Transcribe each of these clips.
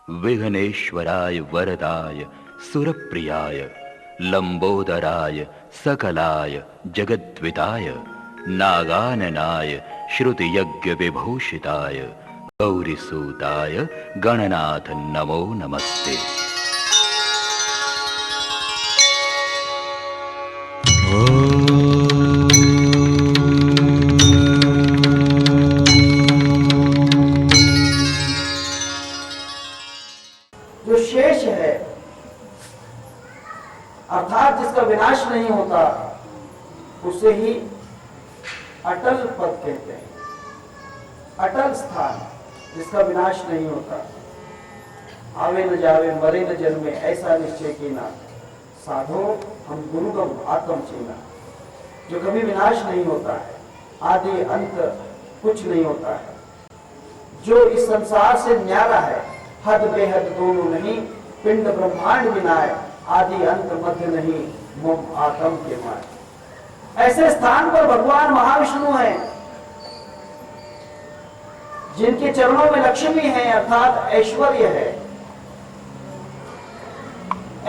विघ्नेश्वराय वरदाय सुरप्रियाय लंबोदराय सकलाय जगद्विताय नागाननाय श्रुतियज्ञ विभूषिताय गौरीसूताय गणनाथ नमो नमस्ते। जो शेष है अर्थात जिसका विनाश नहीं होता उसे ही अटल पद कहते हैं। अटल स्थान जिसका विनाश नहीं होता, आवे न जावे मरे न जन्मे ऐसा निश्चय कीना, साधो हम गुरुगम आत्म चीना। जो कभी विनाश नहीं होता है, आदि अंत कुछ नहीं होता है, जो इस संसार से न्यारा है, हद बेहद दोनों नहीं, पिंड ब्रह्मांड विनाय, आदि अंत मध्य नहीं, मम आत्म के माय। ऐसे स्थान पर भगवान महाविष्णु हैं जिनके चरणों में लक्ष्मी है अर्थात ऐश्वर्य है।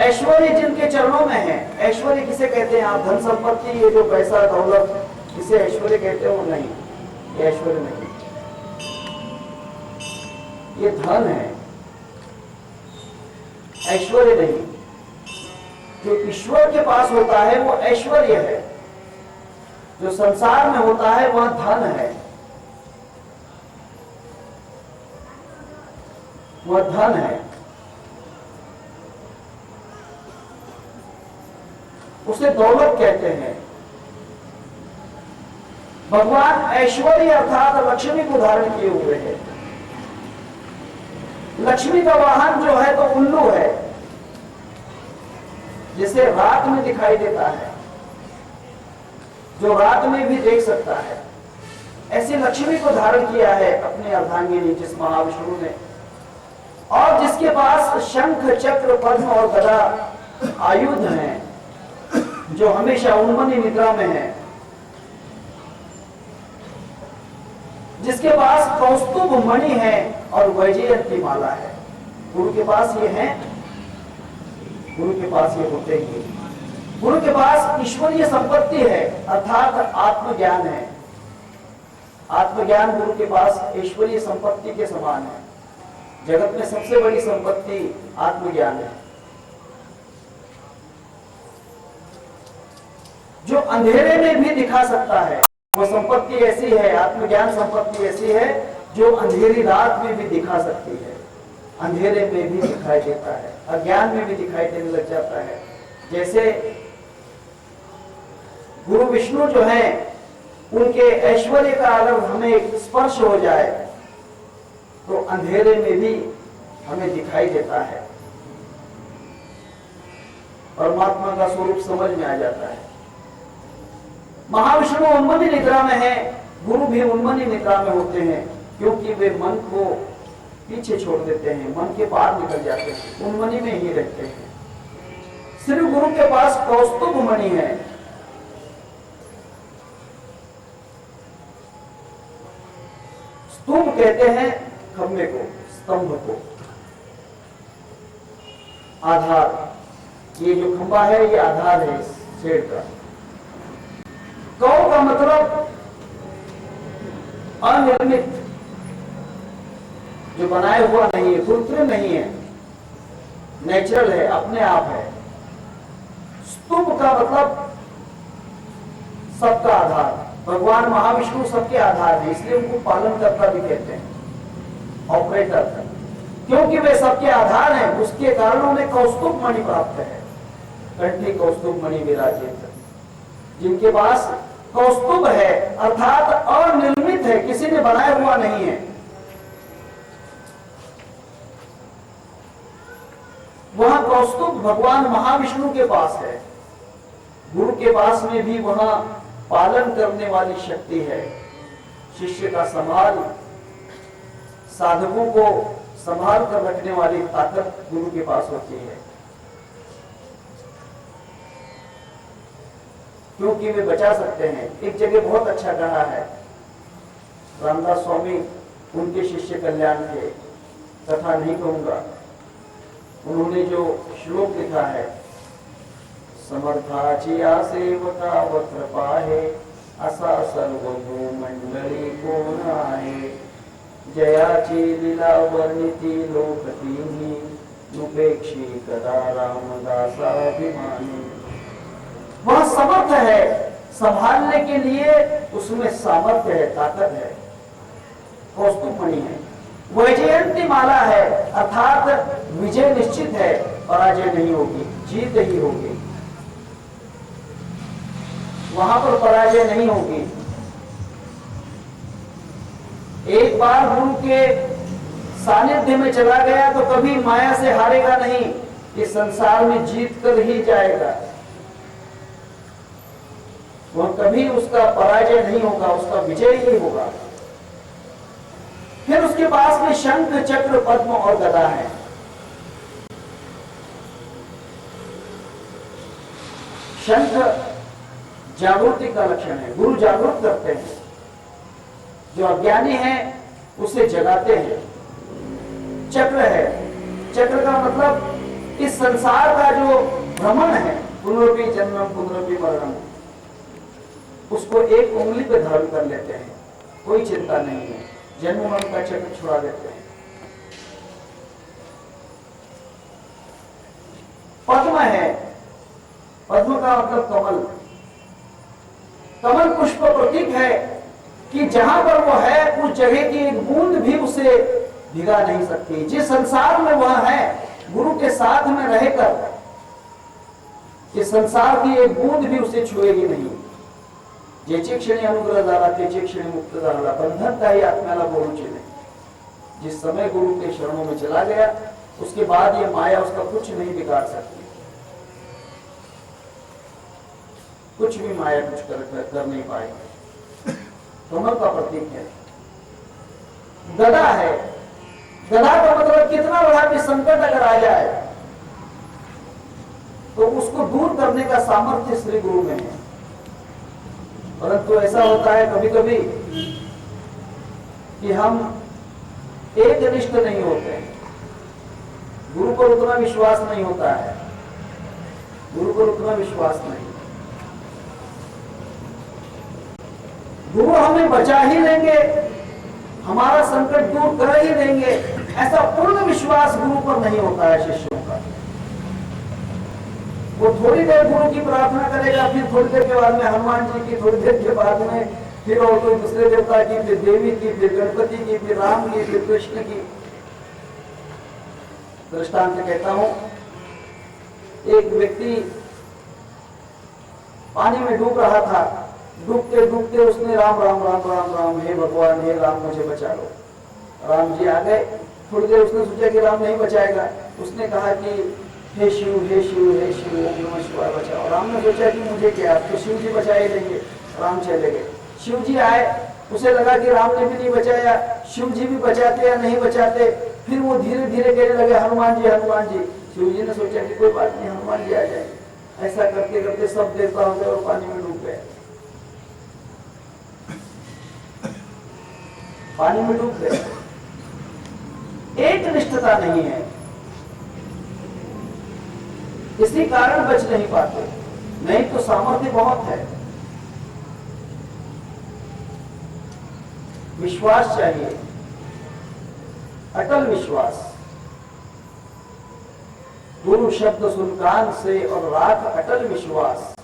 ऐश्वर्य जिनके चरणों में है, ऐश्वर्य किसे कहते हैं आप? धन संपत्ति, ये जो पैसा दौलत इसे ऐश्वर्य कहते हो? नहीं, ये ऐश्वर्य नहीं, ये धन है, ऐश्वर्य नहीं। जो ईश्वर के पास होता है वो ऐश्वर्य है, जो संसार में होता है वह धन है, वह धन है। उसे दौलत कहते हैं। भगवान ऐश्वर्य अर्थात लक्ष्मी को धारण किए हुए हैं। लक्ष्मी का वाहन जो है तो उल्लू है, जिसे रात में दिखाई देता है, जो रात में भी देख सकता है। ऐसी लक्ष्मी को धारण किया है अपने अर्धांगिनी जिस महाविष्णु ने, और जिसके पास शंख चक्र पद्म और गदा आयुध हैं, जो हमेशा उन्मनी निद्रा में है, जिसके पास कौस्तुभ मणि है और वैजयंती माला है। गुरु के पास ये है, गुरु के पास ये होते ही। गुरु के पास ईश्वरीय संपत्ति है अर्थात आत्मज्ञान है। आत्मज्ञान गुरु के पास ईश्वरीय संपत्ति के समान है। जगत में सबसे बड़ी संपत्ति आत्मज्ञान है, जो अंधेरे में भी दिखा सकता है। वो संपत्ति ऐसी है, आत्मज्ञान संपत्ति ऐसी है जो अंधेरी रात में भी दिखा सकती है, अंधेरे में भी दिखाई देता है, अज्ञान में भी दिखाई देने लग जाता है। जैसे गुरु विष्णु जो हैं, उनके ऐश्वर्य का अगर हमें स्पर्श हो जाए तो अंधेरे में भी हमें दिखाई देता है, परमात्मा का स्वरूप समझ में आ जाता है। महाविष्णु उन्मनी निद्रा में है, गुरु भी उन्मनी निद्रा में होते हैं, क्योंकि वे मन को पीछे छोड़ देते हैं, मन के पार निकल जाते हैं, उन्मनी में ही रहते हैं। श्री गुरु के पास कौस्तुभ मणि है। स्तूप कहते हैं खंभे को, स्तंभ को, आधार। ये जो खंभा है ये आधार है इस शेर का। कौ का मतलब अनिर्मित, जो बनाया हुआ नहीं है, कृत्रिम नहीं है, नेचुरल है, अपने आप है। स्तूप का मतलब सबका आधार। भगवान महाविष्णु सबके आधार है, इसलिए उनको पालन करता भी कहते हैं, ऑपरेटर। क्योंकि वे सबके आधार हैं, उसके कारण उन्हें कौस्तुभ मणि प्राप्त है। कंठी कौस्तुभ मणि विराजित, जिनके पास कौस्तुभ है अर्थात अनिर्मित है, किसी ने बनाया हुआ नहीं है, वहां कौस्तुभ भगवान महाविष्णु के पास है। गुरु के पास में भी वहां पालन करने वाली शक्ति है। शिष्य का संभाल, साधकों को संभाल कर रखने वाली ताकत गुरु के पास होती है, क्योंकि वे बचा सकते हैं। एक जगह बहुत अच्छा कहा है रामदास स्वामी, उनके शिष्य कल्याण के, कथा नहीं कहूंगा, उन्होंने जो श्लोक लिखा है, समर्थाची सेवका वक्र पाहे, असा सर्वभू मंडळी कोण आहे, जयाची लीला वर्णिती लोकतीही, नुपेक्षी कदा रामदासाभिमानी। वह समर्थ है, संभालने के लिए उसमें सामर्थ्य है, ताकत है, कौस्तुभमणि है, वैजयंती माला है, अर्थात विजय निश्चित है, पराजय नहीं होगी, जीत ही होगी, वहां पर पराजय नहीं होगी। एक बार गुरु के सानिध्य में चला गया तो कभी माया से हारेगा नहीं, इस संसार में जीत कर ही जाएगा, वह कभी उसका पराजय नहीं होगा, उसका विजय ही होगा। फिर उसके पास में शंख चक्र पद्म और गदा है। शंख जागृति का लक्षण है, गुरु जागृत करते हैं, जो अज्ञानी है उसे जगाते हैं। चक्र है, चक्र का मतलब इस संसार का जो भ्रमण है, पुनरपि जन्मम पुनरपि मरणम, उसको एक उंगली पे धारण कर लेते हैं, कोई चिंता नहीं है, जन्म मरण का चक्र छुड़ा देते हैं। पद्म है, पद्म का मतलब कमल, कमल पुष्प प्रतीक है कि जहां पर वो है उस जगह की एक बूंद भी उसे भिगा नहीं सकती। जिस संसार में वह है, गुरु के साथ में रहकर इस संसार की एक बूंद भी उसे छुएगी नहीं। ज्याचे क्षणी अनुग्रह झाला त्याचे क्षणी मुक्त झाला, बंधन काही आत्म्याला बोलूचे नहीं। जिस समय गुरु के शरणों में चला गया, उसके बाद ये माया उसका कुछ नहीं बिगाड़ सकती, कुछ भी माया कुछ कर नहीं पाएगी। कमल का प्रतीक है। गदा है, गदा का मतलब कितना बड़ा भी संकट अगर आ जाए तो उसको दूर करने का सामर्थ्य श्री गुरु में है। परंतु ऐसा होता है कभी कभी कि हम एक निष्ठ नहीं होते, गुरु पर उतना विश्वास नहीं होता है, गुरु पर उतना विश्वास नहीं। गुरु हमें बचा ही लेंगे, हमारा संकट दूर कर ही देंगे, ऐसा पूर्ण विश्वास गुरु पर नहीं होता है शिष्यों का। वो थोड़ी देर गुरु की प्रार्थना करेगा, फिर थोड़ी देर के बाद में हनुमान जी की, थोड़ी देर के बाद में फिर और कोई दूसरे देवता की, फिर देवी की, फिर गणपति की, फिर राम की, फिर कृष्ण की। दृष्टांत कहता हूं, एक व्यक्ति पानी में डूब रहा था, डूबते डूबते उसने राम राम राम राम राम, हे भगवान हे राम मुझे बचा लो। राम जी आ गए। थोड़ी देर उसने सोचा कि राम नहीं बचाएगा, उसने कहा कि हे शिव हे शिव हे शिव ओम नमः शिवाय बचाओ। राम ने सोचा कि मुझे क्या, तो शिव जी बचा ही लेंगे। राम चले गए, शिव जी आए, उसे लगा कि राम ने भी नहीं बचाया, शिव जी भी बचाते या नहीं बचाते। फिर वो धीरे धीरे कहने लगे हनुमान जी हनुमान जी। शिव जी ने सोचा कि कोई बात नहीं, हनुमान जी आ जाएंगे। ऐसा करते करते सब देवता हो गए और पानी में डूब गए, पानी में डूब गए। एक निष्ठता नहीं है, इसी कारण बच नहीं पाते, नहीं तो सामर्थ्य बहुत है। विश्वास चाहिए, अटल विश्वास। गुरु शब्द सुन कान से और राख अटल विश्वास,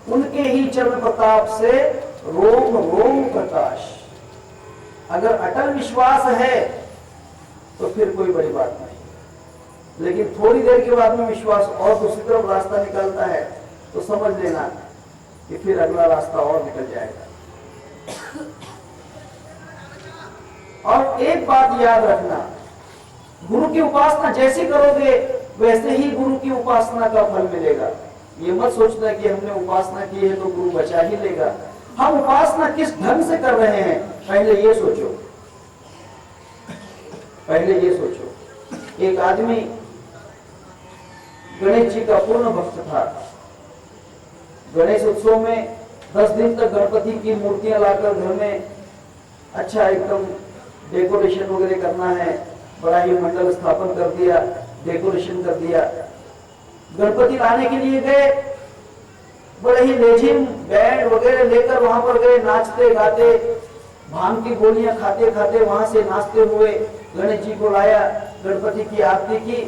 उनके ही चरण प्रताप से रोम रोम प्रकाश। अगर अटल विश्वास है तो फिर कोई बड़ी बात नहीं, लेकिन थोड़ी देर के बाद में विश्वास और दूसरी तरफ रास्ता निकलता है तो समझ लेना कि फिर अगला रास्ता और निकल जाएगा। और एक बात याद रखना, गुरु की उपासना जैसी करोगे वैसे ही गुरु की उपासना का फल मिलेगा। ये मत सोचना कि हमने उपासना की है तो गुरु बचा ही लेगा। हम उपासना किस ढंग से कर रहे हैं, पहले ये सोचो, पहले ये सोचो। एक आदमी गणेश जी का पूर्ण भक्त था। गणेश उत्सव में 10 दिन तक गणपति की मूर्तियां लाकर घर में अच्छा एकदम डेकोरेशन वगैरह करना है, बड़ा ही मंडल स्थापन कर दिया, डेकोरेशन कर दिया। गणपति लाने के लिए गए, बड़े ही लेजिम बैंड वगैरह लेकर वहां पर गए, नाचते गाते, भांग की गोलियां खाते खाते वहां से नाचते हुए गणेश जी को लाया, गणपति की आरती की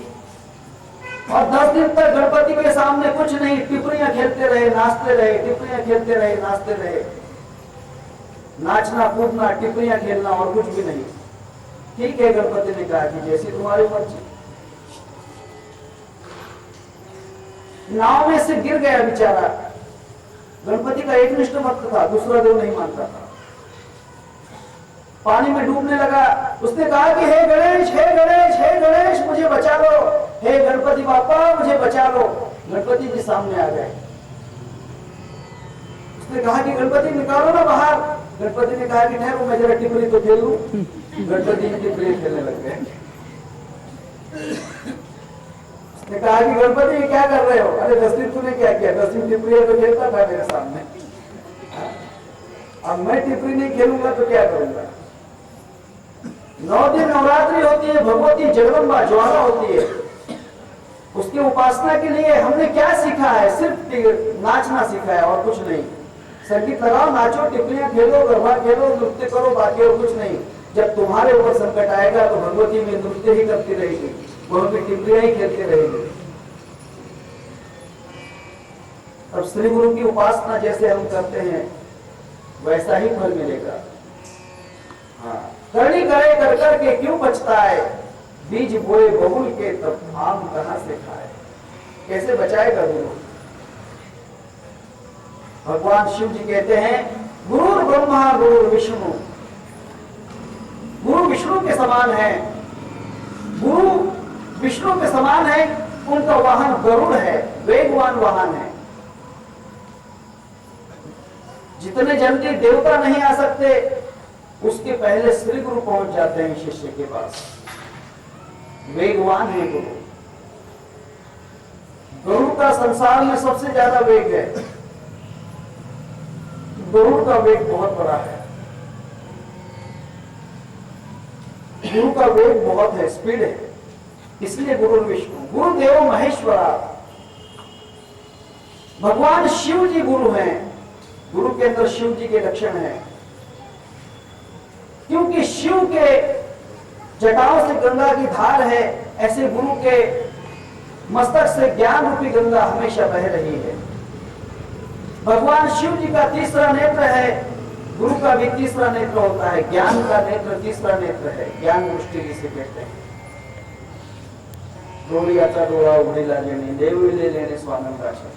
और 10 दिन तक गणपति के सामने कुछ नहीं, टिप्पणियां खेलते रहे, नाचते रहे, टिप्पणियां खेलते रहे, नाचते रहे। नाचना कूदना, टिप्पणियां खेलना और कुछ भी नहीं। ठीक है, गणपति ने कहा कि जैसी तुम्हारी मर्जी। नाव में से गिर गया बेचारा। गणपति का एकनिष्ठ भक्त था, दूसरा देव नहीं मानता था। पानी में डूबने लगा। उसने कहा कि हे गणेश, हे गणेश, हे गणेश, मुझे बचा लो, हे गणपति बापा मुझे बचा लो। गणपति जी सामने आ गए। उसने कहा कि गणपति निकालो ना बाहर। गणपति ने कहा कि ठहरो, मैं जरा टिप्पणी तो खेल लूं। गणपति जी टिप्पणी खेलने लग गए। उसने कहा कि गणपति क्या कर रहे हो? अरे 10 दिन तूने क्या किया? 10 दिन टिप्पणी तो खेलता था मेरे सामने, अब मैं टिप्पणी नहीं खेलूंगा तो क्या करूंगा? 9 दिन नवरात्रि होती है, भगवती जगदम्बा ज्वाला होती है। उसकी उपासना के लिए हमने क्या सीखा है? सिर्फ नाचना सीखा है और कुछ नहीं। संगीत लगाओ, नाचो, टिप्पणियां खेलो, गरबा खेलो, नृत्य करो, बाकी और कुछ नहीं। जब तुम्हारे ऊपर संकट आएगा तो भगवती में नृत्य ही करती रहेगी, वह भी टिप्पणियां ही खेलती रहेगी। अब श्री गुरु की उपासना जैसे हम करते हैं वैसा ही फल मिलेगा। हाँ, करनी करे कर करके क्यों बचता है, बीज बोए बबुल के तब आम कहां से खाए। कैसे बचाएगा गुरु? भगवान शिव जी कहते हैं गुरु ब्रह्मा गुरु विष्णु। गुरु विष्णु के समान है, गुरु विष्णु के समान है। उनका वाहन गरुड़ है, वेगवान वाहन है। जितने जल्दी देवता नहीं आ सकते, उसके पहले श्री गुरु पहुंच जाते हैं शिष्य के पास। वेगवान है गुरु। गरुड़ का संसार में सबसे ज्यादा वेग है। गरुड़ का वेग बहुत बड़ा है। गुरु का वेग बहुत है, स्पीड है, इसलिए गुरु विष्णु। गुरुदेव महेश्वरा, भगवान शिव जी गुरु हैं। गुरु के अंदर शिव जी के लक्षण हैं, क्योंकि शिव के जटाओं से गंगा की धार है, ऐसे गुरु के मस्तक से ज्ञान रूपी गंगा हमेशा बह रही है। भगवान शिव जी का तीसरा नेत्र है, गुरु का भी तीसरा नेत्र होता है। ज्ञान का नेत्र तीसरा नेत्र है, ज्ञान दृष्टि जिसे कहते हैं। डोलियाचा डोळा उघडीला लेणे, देवले लेणे स्वानंदाचा।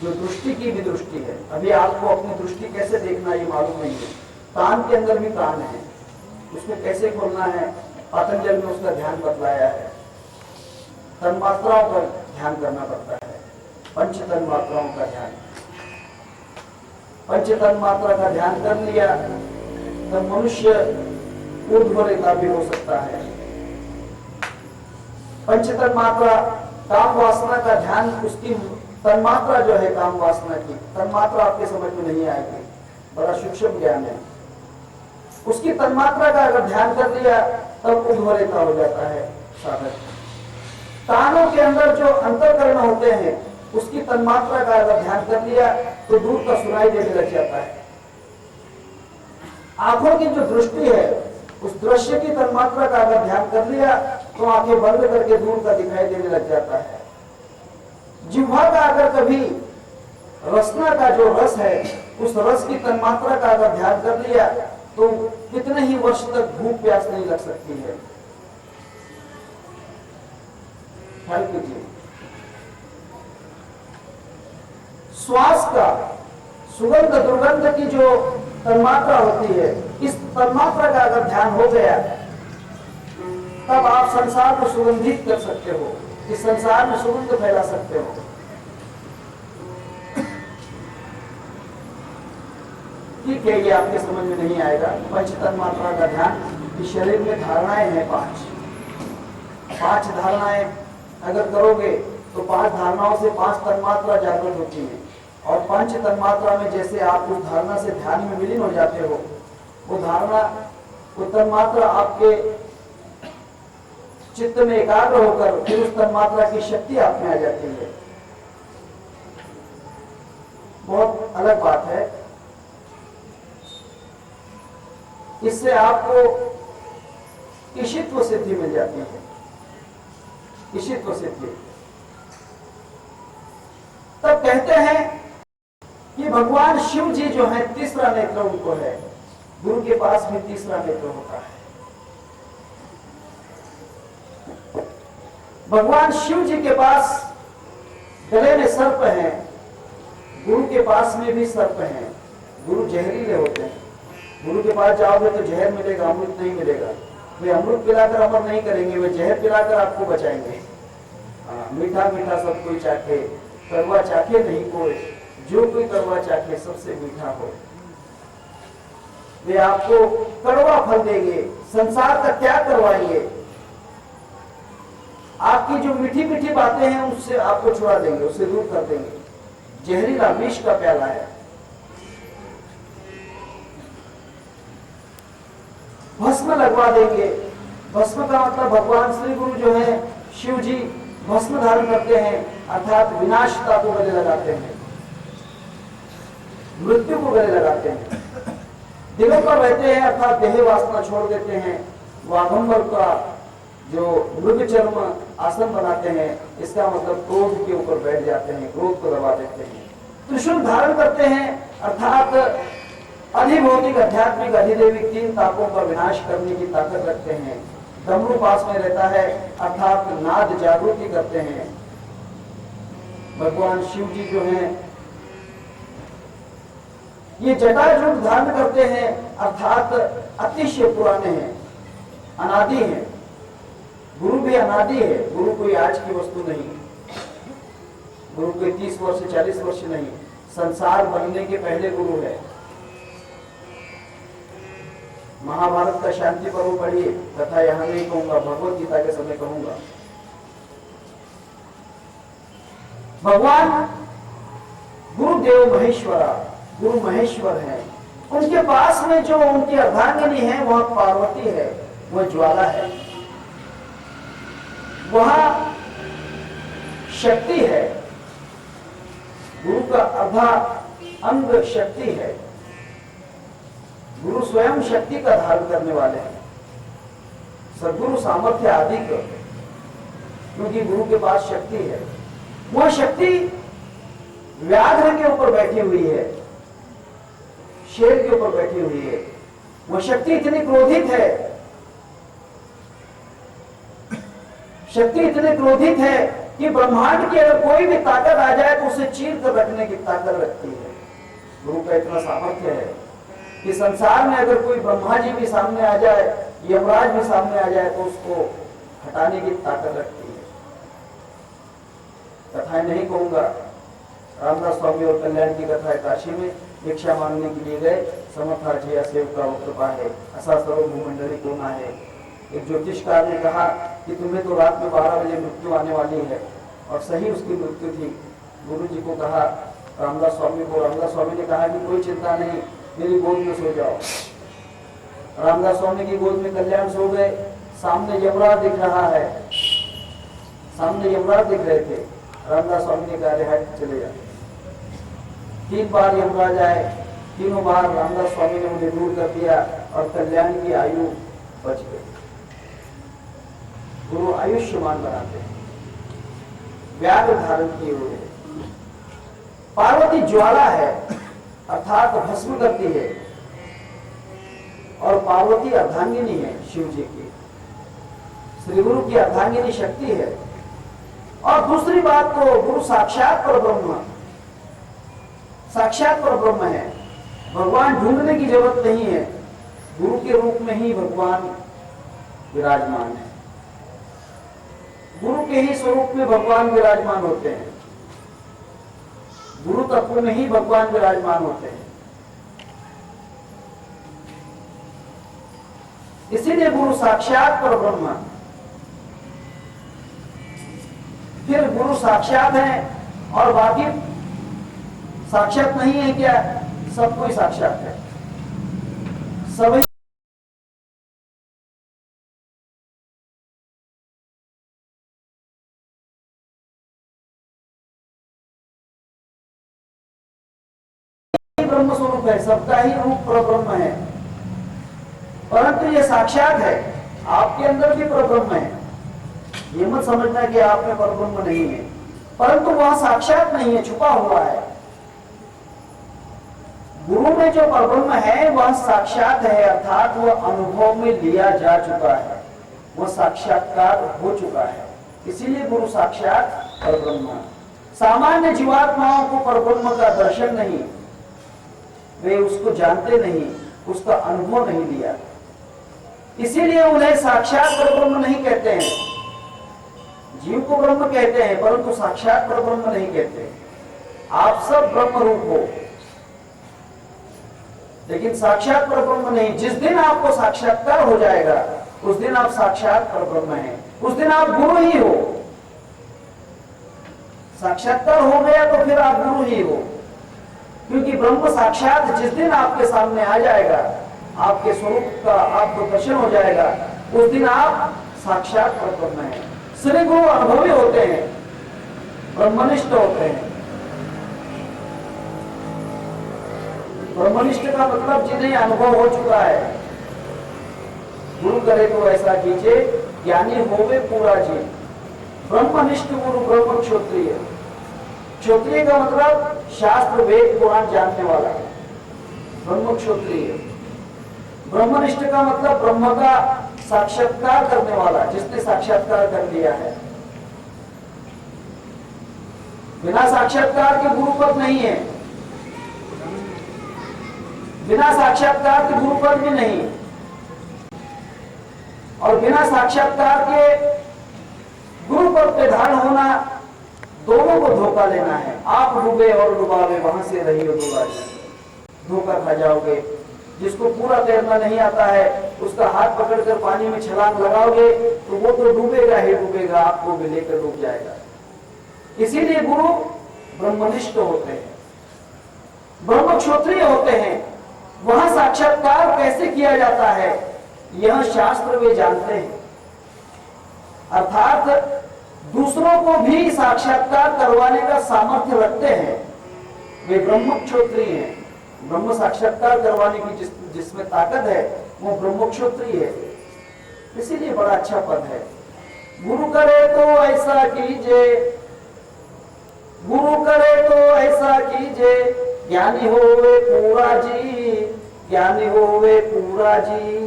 जो दृष्टि की भी दृष्टि है। अभी आपको अपनी दृष्टि कैसे देखना ये मालूम नहीं है। कान के अंदर भी कान है, उसको कैसे खोलना है पतंजलि ने उसका ध्यान बतलाया है। तन्मात्राओं का ध्यान करना पड़ता है, पंच तन्मात्राओं का ध्यान। पंच तन्मात्रा का ध्यान कर लिया तब मनुष्य ऊर्ध्वरेता भी हो सकता है। पंच तन्मात्रा काम वासना का ध्यान, उसकी तन्मात्रा जो है काम वासना की तन्मात्रा आपके समझ में नहीं आएगी, बड़ा सूक्ष्म ज्ञान है। उसकी तन्मात्रा का अगर ध्यान कर लिया तब ऊर्ध्वरेता हो जाता है साधक। कानों के अंदर जो अंतःकरण होते हैं उसकी तन्मात्रा का अगर ध्यान कर लिया तो दूर का सुनाई देने लग जाता है। आंखों की जो दृष्टि है उस दृश्य की तन्मात्रा का अगर ध्यान कर लिया तो आंखें बंद करके दूर का दिखाई देने लग जाता है। जिह्वा का अगर कभी रसना का जो रस है उस रस की तन्मात्रा का अगर ध्यान कर लिया तो कितने ही वर्ष तक भूख प्यास नहीं लग सकती है। ख्याल कीजिए। श्वास का सुगंध दुर्गंध की जो तन्मात्रा होती है, इस तन्मात्रा का अगर ध्यान हो गया तब आप संसार को सुगंधित कर सकते हो, इस संसार में सुगंध फैला सकते हो। ठीक है, ये आपके समझ में नहीं आएगा। पंच तन्मात्रा का ध्यान, इस शरीर में धारणाएं हैं पांच धारणाएं अगर करोगे तो 5 धारणाओं से 5 तन्मात्रा जागृत होती है। और पंच तन्मात्रा में जैसे आप उस धारणा से ध्यान में विलीन हो जाते हो, वो धारणा वो तन्मात्रा आपके चित्त में एकाग्र होकर फिर उस तन्मात्रा की शक्ति आप में आ जाती है। बहुत अलग बात है। इससे आपको ईशित्व सिद्धि मिल जाती है, ईशित्व सिद्धि। तब कहते हैं कि भगवान शिव जी जो है तीसरा नेत्र उनको है, गुरु के पास भी तीसरा नेत्र होता है। भगवान शिव जी के पास गले में सर्प है, गुरु के पास में भी सर्प है। गुरु जहरीले होते हैं, गुरु के पास जाओगे तो जहर मिलेगा, अमृत नहीं मिलेगा। वे अमृत पिलाकर अमर नहीं करेंगे, वे जहर पिलाकर आपको बचाएंगे। मीठा मीठा सब कोई चाखे, कड़वा चाखे नहीं कोई, जो कोई कड़वा चाखे सबसे मीठा हो। वे आपको कड़वा फल देंगे, संसार का त्याग करवाएंगे। आपकी जो मीठी मीठी बातें हैं उससे आपको छुड़ा देंगे, उससे दूर कर देंगे। जहरीला विष का प्याला है। भस्म लगवा देंगे। भस्म का मतलब भगवान श्री गुरु जो है शिव जी भस्म धारण करते हैं, अर्थात विनाशता को गले लगाते हैं, मृत्यु को गले लगाते हैं। दिलों पर रहते हैं अर्थात देह वासना छोड़ देते हैं। वाघंबर का जो मृग चर्म आसन बनाते हैं, इसका मतलब क्रोध के ऊपर बैठ जाते हैं, क्रोध को दबा देते हैं। त्रिशूल धारण करते हैं अर्थात अधिभौतिक आध्यात्मिक अधिदेविक तीन तापों का विनाश करने की ताकत रखते हैं। डमरू पास में रहता है अर्थात नाद जागृति करते हैं। भगवान शिव जी जो हैं ये जटाजूट धारण करते हैं अर्थात अतिशय पुराने हैं, अनादि हैं। गुरु भी अनादि है, गुरु कोई आज की वस्तु नहीं, गुरु कोई 30 वर्ष 40 वर्ष नहीं, संसार बनने के पहले गुरु है। महाभारत का शांति पर्व पढ़िए, कथा यहां नहीं कहूंगा, भगवत गीता के समय कहूंगा। भगवान गुरुदेव महेश्वरा, गुरु महेश्वर है। उनके पास में जो उनकी अर्धांगिनी है वह पार्वती है, वह ज्वाला है, वह शक्ति है। गुरु का अर्धा अंग शक्ति है। गुरु स्वयं शक्ति का धारण करने वाले हैं। सद्गुरु सामर्थ्य आदि को, क्योंकि गुरु के पास शक्ति है। वह शक्ति व्याघ्र के ऊपर बैठी हुई है, शेर के ऊपर बैठी हुई है। वह शक्ति इतनी क्रोधित है, शक्ति इतनी क्रोधित है कि ब्रह्मांड की अगर कोई भी ताकत आ जाए तो उसे चीर कर रखने की ताकत रखती है। गुरु का इतना सामर्थ्य है कि संसार में अगर कोई ब्रह्मा जी भी सामने आ जाए, यमराज भी सामने आ जाए तो उसको हटाने की ताकत रखती है। कथाएं नहीं कहूंगा। रामदास स्वामी और कल्याण की कथा है। काशी में भिक्षा मांगने के लिए गए, समर्था जया सेव का वो कृपा है, असा सर्व भूमंडली कोना है। एक ज्योतिषकार ने कहा कि तुम्हें तो रात में 12 बजे मृत्यु आने वाली है, और सही उसकी मृत्यु थी। गुरु जी को कहा रामदास स्वामी को, रामदास स्वामी ने कहा कि कोई चिंता नहीं, मेरी गोद में सो जाओ। रामदास स्वामी की गोद में कल्याण सो गए। सामने यमराज दिख रहा है, सामने यमराज दिख रहे थे। रामदास स्वामी ने कहा हट चले जा। 3 बार यमराज आए, तीनों बार रामदास स्वामी ने उन्हें दूर कर दिया और कल्याण की आयु बच गई। गुरु आयुष्मान बनाते हैं, व्याघ्र धारण किए हुए। पार्वती ज्वाला है अर्थात भस्म करती है, और पार्वती अर्धांगिनी है शिव जी की। श्री गुरु की अर्धांगिनी शक्ति है। और दूसरी बात तो गुरु साक्षात परब्रह्म, साक्षात परब्रह्म है। भगवान ढूंढने की जरूरत नहीं है, गुरु के रूप में ही भगवान विराजमान है। गुरु के ही स्वरूप में भगवान विराजमान होते हैं, गुरु तत्व में ही भगवान विराजमान होते हैं। इसीलिए गुरु साक्षात परब्रह्म। फिर गुरु साक्षात है और बाकी साक्षात नहीं है क्या? सब कोई साक्षात है, सभी ब्रह्म स्वरूप है, सबका ही रूप परब्रह्म है, परंतु ये साक्षात है, आपके अंदर भी परब्रह्म है। ये मत समझना कि आप में परब्रह्म नहीं है, परंतु वह साक्षात नहीं है, छुपा हुआ है। गुरु में जो परब्रह्म है वह साक्षात है, अर्थात वह अनुभव में लिया जा चुका है, वह साक्षात्कार हो चुका है, इसीलिए गुरु साक्षात परब्रह्म। सामान्य जीवात्माओं को परब्रह्म का दर्शन नहीं, वे उसको जानते नहीं, उसका अनुभव नहीं लिया, इसीलिए उन्हें साक्षात परब्रह्म नहीं कहते हैं। जीव को ब्रह्म कहते हैं, परंतु साक्षात परब्रह्म नहीं कहते। आप सब ब्रह्म रूप हो, लेकिन साक्षात परब्रह्म नहीं। जिस दिन आपको साक्षात्कार हो जाएगा उस दिन आप साक्षात परब्रह्म हैं, उस दिन आप गुरु ही हो। साक्षात्कार हो गया तो फिर आप गुरु ही हो, क्योंकि ब्रह्म साक्षात जिस दिन आपके सामने आ जाएगा, आपके स्वरूप का आपको दर्शन हो जाएगा, उस दिन आप साक्षात परब्रह्म हैं। श्री गुरु अनुभवी होते हैं, ब्रह्मनिष्ठ होते हैं। ब्रह्मनिष्ठ का मतलब जिन्हें अनुभव हो चुका है। गुरु करे तो ऐसा कीजिए, ज्ञानी होवे पूरा जी। ब्रह्मनिष्ठ गुरु ब्रह्म क्षत्रिय। क्षत्रिय का मतलब शास्त्र वेद पुराण जानने वाला, ब्रह्म क्षत्रिय। ब्रह्मनिष्ठ का मतलब ब्रह्म का साक्षात्कार करने वाला, जिसने साक्षात्कार कर लिया है। बिना साक्षात्कार के गुरु पद नहीं है, बिना साक्षात्कार के गुरु पद भी नहीं, और बिना साक्षात्कार के गुरु पद पे धारण होना, दोनों को धोखा लेना है। आप डूबे और डुबावे, वहां से रही हो डूबा, धोखा खा जाओगे। जिसको पूरा तैरना नहीं आता है, उसका हाथ पकड़कर पानी में छलांग लगाओगे तो वो तो डूबेगा ही डूबेगा, आपको भी लेकर डूब जाएगा। इसीलिए गुरु ब्रह्मनिष्ठ होते हैं, ब्रह्म क्षत्रिय होते हैं। वहां साक्षात्कार कैसे किया जाता है यह शास्त्र वे जानते हैं, अर्थात दूसरों को भी साक्षात्कार करवाने का सामर्थ्य रखते हैं। वे ब्रह्म क्षत्रिय हैं। ब्रह्म साक्षात्कार करवाने की जिसमें ताकत है वो ब्रह्म क्षत्रिय है, इसीलिए बड़ा अच्छा पद है। गुरु करे तो ऐसा कीजिए, गुरु करे तो ऐसा कीजिए, ज्ञानी होवे पूरा जी, ज्ञानी होवे पूरा जी।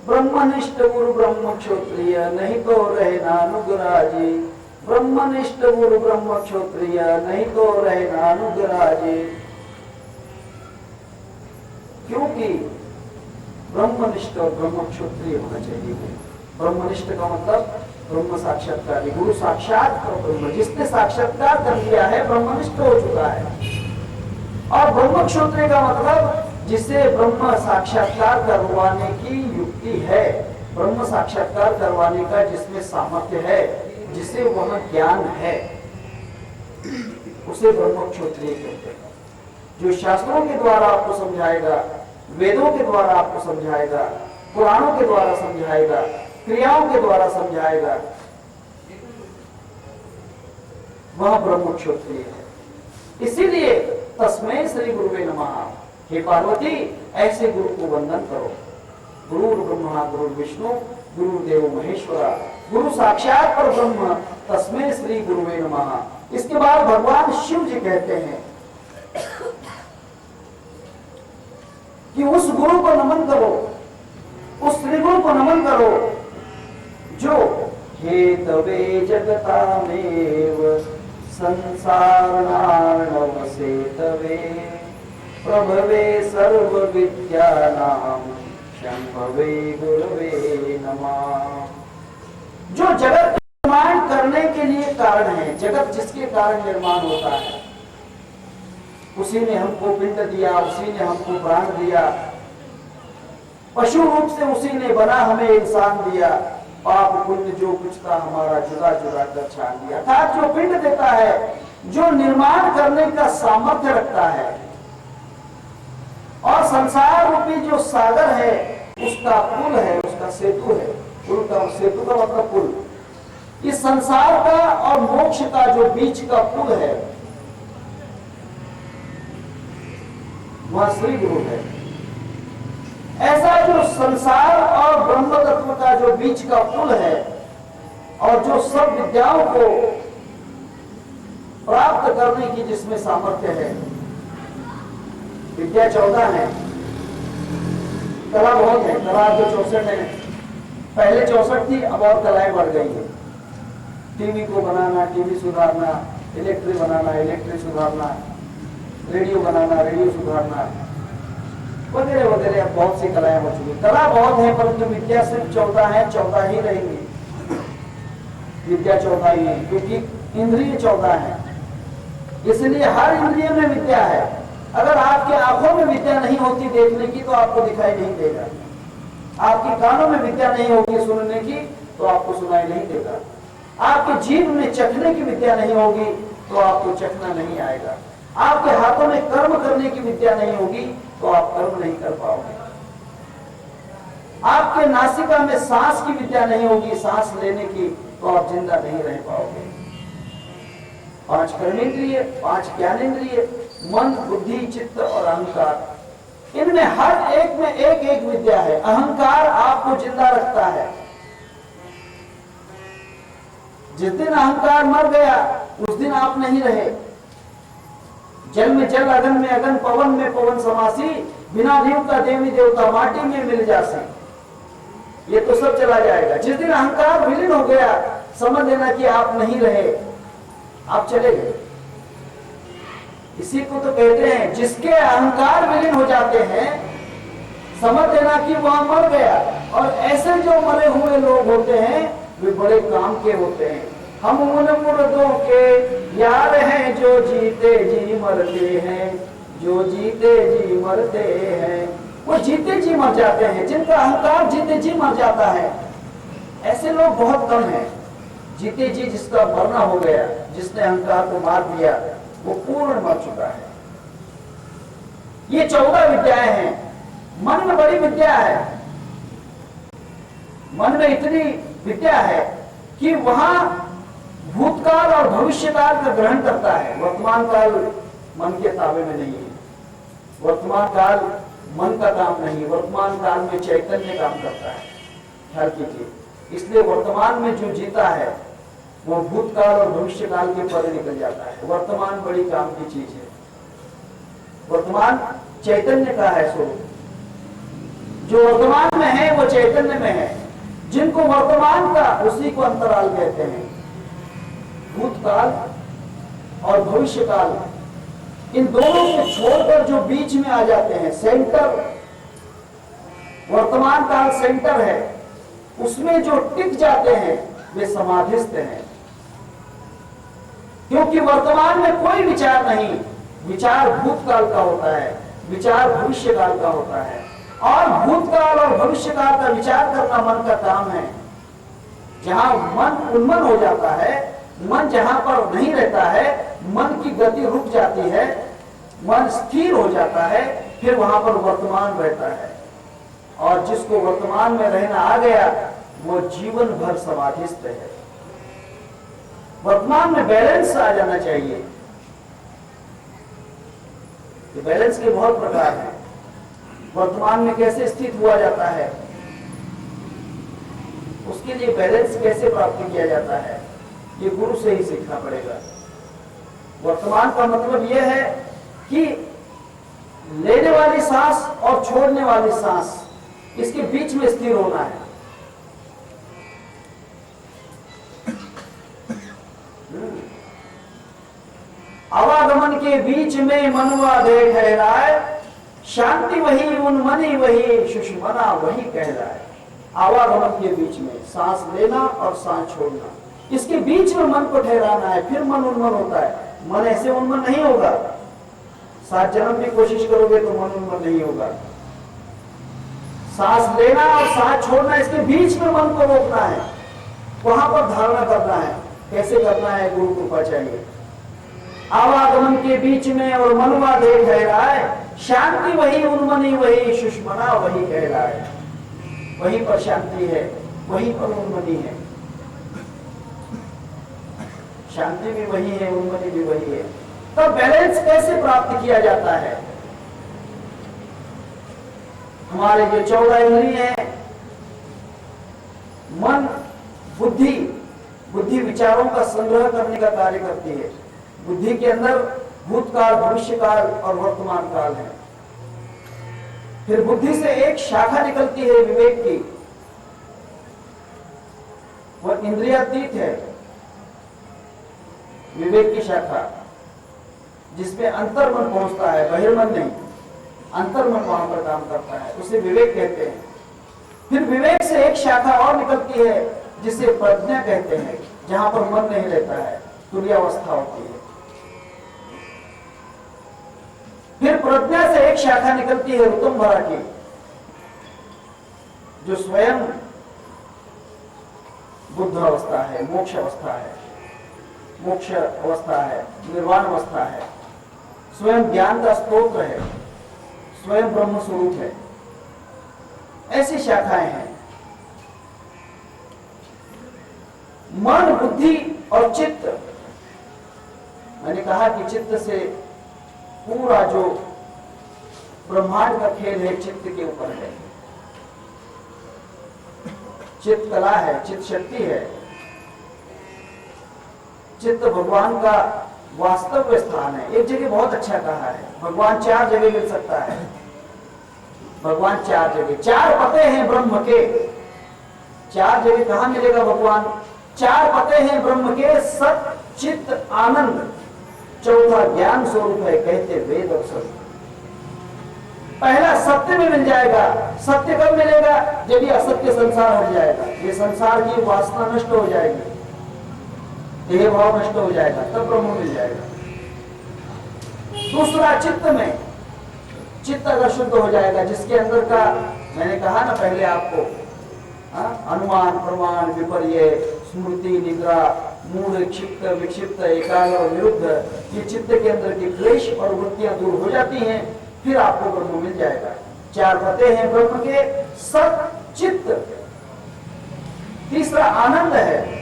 ब्रह्मनिष्ठ गुरु ब्रह्म क्षत्रिय, नहीं तो रहना अनुग्रह जी। ब्रह्मनिष्ठ गुरु ब्रह्म क्षत्रिय, नहीं तो रहना अनुग्रह जी। क्योंकि ब्रह्मनिष्ठ और ब्रह्म क्षत्रिय होना चाहिए। ब्रह्मनिष्ठ का मतलब ब्रह्म साक्षात्कार, गुरु साक्षात ब्रह्म, जिसने साक्षात्कार कर लिया है ब्रह्मनिष्ठ हो चुका है। और ब्रह्म क्षत्रिय का मतलब जिसे ब्रह्म साक्षात्कार करवाने की युक्ति है, ब्रह्म साक्षात्कार करवाने का जिसमें सामर्थ्य है, जिसे वह ज्ञान है, उसे ब्रह्म क्षत्रिय कहते हैं। जो शास्त्रों के द्वारा आपको समझाएगा, वेदों के द्वारा आपको समझाएगा, पुराणों के द्वारा समझाएगा, क्रियाओं के द्वारा समझाएगा, वह ब्रह्म क्षत्रिय है। इसीलिए तस्मै श्री गुरुवे नमः। हे पार्वती, ऐसे गुरु को वंदन करो। गुरु ब्रह्मा गुरु विष्णु गुरुदेव महेश्वरा, गुरु साक्षात पर ब्रह्म, तस्मै श्री गुरुवे नमः। इसके बाद भगवान शिव जी कहते हैं कि उस गुरु को नमन करो, उस श्री गुरु को नमन करो जो हेतवे जगतामेव संसारणार्णव सेतवे प्रभवे सर्व विद्यानां शंभवे गुरवे नमः। जो जगत निर्माण करने के लिए कारण है, जगत जिसके कारण निर्माण होता है, उसी ने हमको पिंड दिया, उसी ने हमको प्राण दिया, पशु रूप से उसी ने बना हमें इंसान दिया, पाप पुण्य जो कुछ था हमारा जुदा जुदा कर छान दिया। अर्थात जो पिंड देता है, जो निर्माण करने का सामर्थ्य रखता है, और संसार रूपी जो सागर है उसका पुल है, उसका सेतु है। पुल का, सेतु का मतलब पुल। इस संसार का और मोक्ष का जो बीच का पुल है, वह श्री गुरु है। ऐसा जो संसार और ब्रह्म तत्व का जो बीच का पुल है और जो सब विद्याओं को प्राप्त करने की जिसमें सामर्थ्य है, विद्या 14 है, कला बहुत है। कला जो 64 है, पहले 64 थी, अब और कलाएं बढ़ गई है। टीवी को बनाना, टीवी सुधारना, इलेक्ट्रिक बनाना, इलेक्ट्रिक सुधारना, रेडियो बनाना, रेडियो सुधारना, वगैरह वगैरह। अब बहुत सी कलाएं हो चुकी। कला बहुत है, परंतु विद्या सिर्फ 14 है, 14 ही रहेंगी। विद्या 14 ही है, क्योंकि इंद्रिय 14 है, इसलिए हर इंद्रिय में विद्या है। अगर आपके आंखों में विद्या नहीं होती देखने की, तो आपको दिखाई नहीं देगा। आपके कानों में विद्या नहीं होगी सुनने की, तो आपको सुनाई नहीं देगा। आपके जीभ में चखने की विद्या नहीं होगी, तो आपको चखना नहीं आएगा। आपके हाथों में कर्म करने की विद्या नहीं होगी, तो आप कर्म नहीं कर पाओगे। आपके नासिका में सांस की विद्या नहीं होगी, सांस लेने की, तो आप जिंदा नहीं रह पाओगे। 5 कर्मेंद्रिय, 5 ज्ञानेंद्रिय, मन, बुद्धि, चित्त और अहंकार, इनमें हर एक में एक एक विद्या है। अहंकार आपको जिंदा रखता है। जिस दिन अहंकार मर गया, उस दिन आप नहीं रहे। जल में जल, अगन में अगन, पवन में पवन समासी, बिना देव का देवी देवता, माटी में मिल जासी। ये तो सब चला जाएगा। जिस दिन अहंकार विलीन हो गया, समझ लेना कि आप नहीं रहे, आप चले गए। इसी को तो कहते हैं, जिसके अहंकार विलीन हो जाते हैं, समझ लेना कि वह मर गया। और ऐसे जो मरे हुए लोग होते हैं, वे बड़े काम के होते हैं। हम उन मुर्दों के यार हैं, जो जीते जी मरते हैं, जो जीते जी मरते हैं। वो जीते जी मर जाते हैं, जिनका अहंकार जीते जी मर जाता है। ऐसे लोग बहुत कम हैं। जीते जी जिसका मरना हो गया, जिसने अहंकार को मार दिया, वो पूर्ण मर चुका है। ये 14 विद्याएं हैं। मन में बड़ी विद्या है। मन में इतनी विद्या है कि वहां भूतकाल और भविष्यकाल का ग्रहण करता है। वर्तमान काल मन के ताबे में नहीं है। वर्तमान काल मन का काम नहीं, वर्तमान काल में चैतन्य काम करता है। ख्याल कीजिए। इसलिए वर्तमान में जो जीता है, वो भूतकाल और भविष्यकाल के परे निकल जाता है। वर्तमान बड़ी काम की चीज है। वर्तमान चैतन्य का है स्वरूप। जो वर्तमान में है, वो चैतन्य में है। जिनको वर्तमान का, उसी को अंतराल कहते हैं। भूतकाल और भविष्यकाल, इन दोनों को छोड़कर जो बीच में आ जाते हैं, सेंटर, वर्तमान काल सेंटर है, उसमें जो टिक जाते हैं, वे समाधिस्थ हैं। क्योंकि वर्तमान में कोई विचार नहीं। विचार भूतकाल का होता है, विचार भविष्यकाल का होता है। और भूतकाल और भविष्यकाल का विचार करना मन का काम है। जहां मन उन्मन हो जाता है, मन जहां पर नहीं रहता है, मन की गति रुक जाती है, मन स्थिर हो जाता है, फिर वहां पर वर्तमान रहता है। और जिसको वर्तमान में रहना आ गया, वो जीवन भर समाधिस्थ है। वर्तमान में बैलेंस आ जाना चाहिए। ये बैलेंस के बहुत प्रकार हैं। वर्तमान में कैसे स्थित हुआ जाता है, उसके लिए बैलेंस कैसे प्राप्त किया जाता है, ये गुरु से ही सीखना पड़ेगा। वर्तमान का मतलब यह है कि लेने वाली सांस और छोड़ने वाली सांस, इसके बीच में स्थिर होना है। आवागमन के बीच में मनवा दे ठहराए, शांति वही उन्मनी वही सुषमना वही कहलाए। आवागमन के बीच में सांस लेना और सांस छोड़ना, इसके बीच में मन को ठहराना है, फिर मन उन्मन होता है। मन ऐसे उन्मन नहीं होगा। 7 जन्म भी कोशिश करोगे तो मन उन्मन नहीं होगा। सांस लेना और सांस छोड़ना, इसके बीच में मन को रोकना है, वहां पर धारणा करना है। कैसे करना है, गुरु कृपा चाहिए। आवागमन के बीच में और मनवा दे ठहराए, शांति वही उन्मनी वही सुषमना वही कहलाए। वहीं पर शांति है, वहीं पर उन्मनी है। शांति भी वही है, उन्मनी भी वही है। तो बैलेंस कैसे प्राप्त किया जाता है? हमारे जो 14 इंद्रिय हैं, मन, बुद्धि, बुद्धि विचारों का संग्रह करने का कार्य करती है। बुद्धि के अंदर भूतकाल, भविष्यकाल और वर्तमान काल है। फिर बुद्धि से एक शाखा निकलती है विवेक की, वह इंद्रियातीत है। विवेक की शाखा जिसमें अंतर्मन पहुंचता है, बहिर्मन नहीं, अंतर्मन वहां पर काम करता है, उसे विवेक कहते हैं। फिर विवेक से एक शाखा और निकलती है जिसे प्रज्ञा कहते हैं, जहां पर मन नहीं रहता है, तुर्यावस्था होती है। फिर प्रज्ञा से एक शाखा निकलती है ऋतुम्भरा की, जो स्वयं बुद्ध अवस्था है, मोक्ष अवस्था है, मोक्ष अवस्था है, निर्वाण अवस्था है, स्वयं ज्ञान का स्रोत है, स्वयं ब्रह्म स्वरूप है। ऐसी शाखाएं हैं। मन, बुद्धि और चित्त, मैंने कहा कि चित्त से पूरा जो ब्रह्मांड का खेल है चित्त के ऊपर है। चित्त कला है, चित्त शक्ति है। चित्त भगवान का वास्तव स्थान है। एक जगह बहुत अच्छा कहा है, भगवान 4 जगह मिल सकता है। भगवान 4 जगह, 4 पते हैं ब्रह्म के। 4 जगह कहां मिलेगा भगवान? 4 पते हैं ब्रह्म के, सत, चित्त, आनंद। चौथा ज्ञान स्वरूप है, कहते वेद और सत्य। पहला सत्य में मिल जाएगा। सत्य कब मिलेगा? जब ये असत्य संसार हट जाएगा, ये संसार की वासना नष्ट हो जाएगी, देह भाव नष्ट हो जाएगा, तब ब्रह्म मिल जाएगा। दूसरा चित्त में, चित्त अगर शुद्ध हो जाएगा, जिसके अंदर का मैंने कहा ना पहले आपको, अनुमान, प्रमाण, विपर्य, स्मृति, निद्रा, मूढ़, क्षिप्त, विक्षिप्त, एकाग्र और निरुद्ध, ये चित्त के अंदर की क्लेश और वृत्तियां दूर हो जाती हैं, फिर आपको ब्रह्म मिल जाएगा। 4 पते हैं ब्रह्म के, सत, चित्त। तीसरा आनंद है।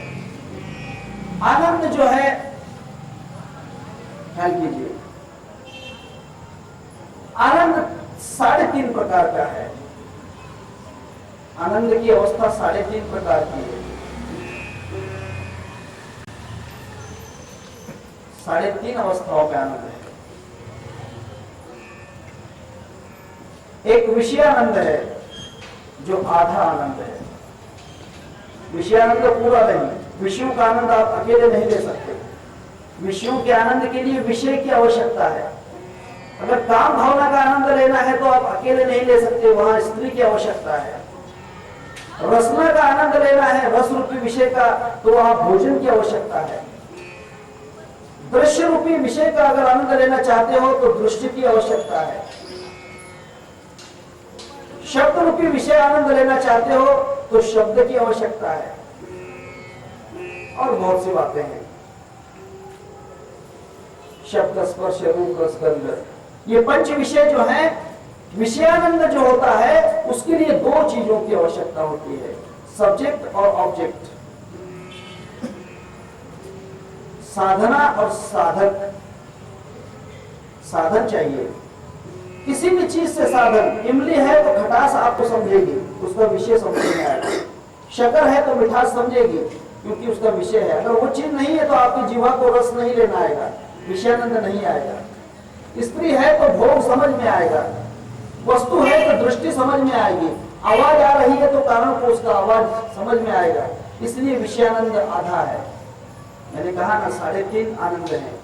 आनंद जो है, ख्याल कीजिए, आनंद 3.5 प्रकार का है। आनंद की अवस्था 3.5 प्रकार की है। 3.5 अवस्थाओं का आनंद है। एक विषयानंद है जो आधा आनंद है। विषयानंद पूरा नहीं, विषयों का आनंद आप अकेले नहीं ले सकते। विषयों के आनंद के लिए विषय की आवश्यकता है। अगर काम भावना का आनंद लेना है तो आप अकेले नहीं ले सकते, वहां स्त्री की आवश्यकता है। रसना का आनंद लेना है, रस रूपी विषय का, तो वहां भोजन की आवश्यकता है। दृश्य रूपी विषय का अगर आनंद लेना चाहते हो तो दृष्टि की आवश्यकता है। शब्द रूपी विषय आनंद लेना चाहते हो तो शब्द की आवश्यकता है। और बहुत सी बातें हैं, शब्द, स्पर्श, रूप, रस, गंध, ये 5 विषय जो हैं, विषयानंद जो होता है उसके लिए 2 चीजों की आवश्यकता होती है, सब्जेक्ट और ऑब्जेक्ट, साधना और साधक। साधन चाहिए किसी भी चीज से। साधन, इमली है तो खटास आपको समझेगी, उसका विषय समझ में आएगा। शक्कर है तो मिठास समझेगी, क्योंकि उसका विषय है। अगर वो चीज नहीं है तो आपकी जीवा को रस नहीं लेना आएगा, विषयानंद नहीं आएगा। स्त्री है तो भोग समझ में आएगा, वस्तु है तो दृष्टि समझ में आएगी, आवाज आ रही है तो कानों को उसका आवाज समझ में आएगा। इसलिए विषयानंद आधा है। मैंने कहा ना 3.5 आनंद है।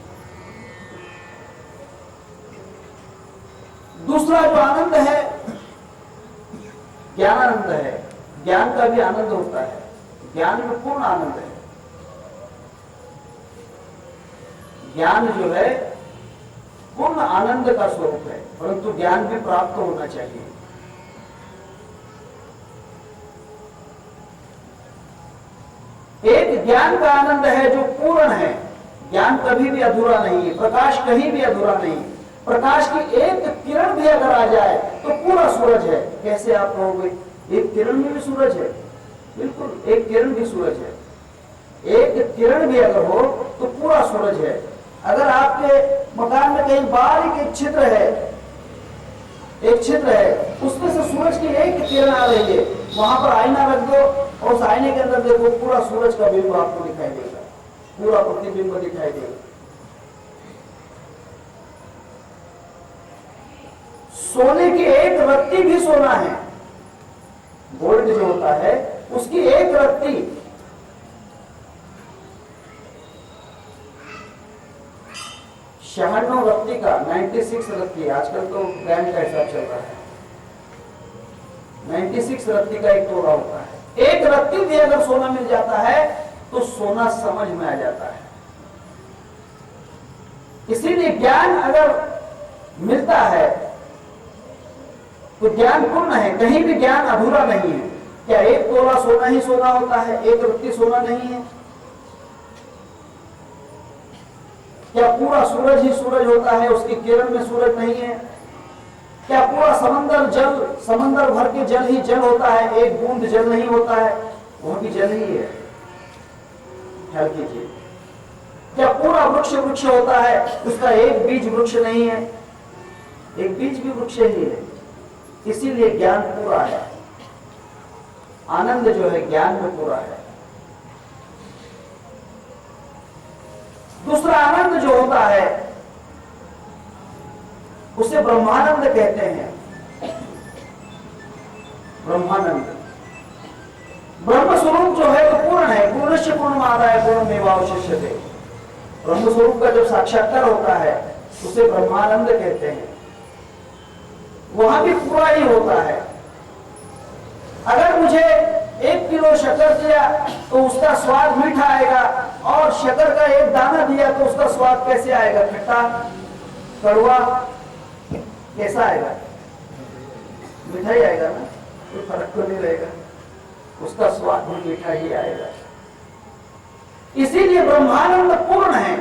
दूसरा जो आनंद है ज्ञानानंद है। ज्ञान का भी आनंद होता है, ज्ञान में पूर्ण आनंद है। ज्ञान जो है पूर्ण आनंद का स्वरूप है, परंतु ज्ञान भी प्राप्त होना चाहिए। एक ज्ञान का आनंद है जो पूर्ण है। ज्ञान कभी भी अधूरा नहीं है, प्रकाश कहीं भी अधूरा नहीं। प्रकाश की एक किरण भी अगर आ जाए तो पूरा सूरज है। कैसे आप कहोगे एक किरण में भी सूरज है? बिल्कुल, एक किरण भी सूरज है। एक किरण भी अगर हो तो पूरा सूरज है। अगर आपके मकान में कहीं बारीक एक छिद्र है एक छिद्र है, उसमें से सूरज की एक किरण आ रही है, वहां पर आईना रख दो और उस आईने के अंदर देखो, पूरा सूरज का बिंब आपको दिखाई देगा, पूरा प्रतिबिंब दिखाई देगा। सोने की एक रत्ती भी सोना है, गोल्ड जो होता है उसकी एक रत्ती 96 रत्ती का 96 रत्ती, आजकल तो ग्राम का हिसाब चल रहा है, 96 रत्ती का एक तोला होता है। एक रत्ती भी अगर सोना मिल जाता है तो सोना समझ में आ जाता है। इसीलिए ज्ञान अगर मिलता है तो ज्ञान पूर्ण है, कहीं भी ज्ञान अधूरा नहीं है। क्या एक तोला सोना ही सोना होता है, एक रत्ती सोना नहीं है? क्या पूरा सूरज ही सूरज होता है, उसकी किरण में सूरज नहीं है? क्या पूरा समंदर जल, समंदर भर के जल ही जल होता है, एक बूंद जल नहीं होता है, वह भी जल ही है? ख्याल कीजिए। क्या पूरा वृक्ष वृक्ष होता है, उसका एक बीज वृक्ष नहीं है? एक बीज भी वृक्ष ही है। इसीलिए ज्ञान पूरा है, आनंद जो है ज्ञान में पूरा है। दूसरा आनंद जो होता है उसे ब्रह्मानंद कहते हैं। ब्रह्मानंद, ब्रह्म स्वरूप जो है तो पूर्ण है, पूर्णस्य पूर्णमादाय पूर्णमेवावशिष्यते। ब्रह्म स्वरूप का जब साक्षात्कार होता है उसे ब्रह्मानंद कहते हैं। वहां भी पूरा ही होता है। अगर मुझे 1 किलो शक्कर दिया तो उसका स्वाद मीठा आएगा, और शक्कर का एक दाना दिया तो उसका स्वाद कैसे आएगा? खट्टा, कड़वा, कैसा आएगा? मीठा ही आएगा ना, कोई फर्क तो नहीं रहेगा, उसका स्वाद भी मीठा ही आएगा। इसीलिए ब्रह्मानंद पूर्ण है।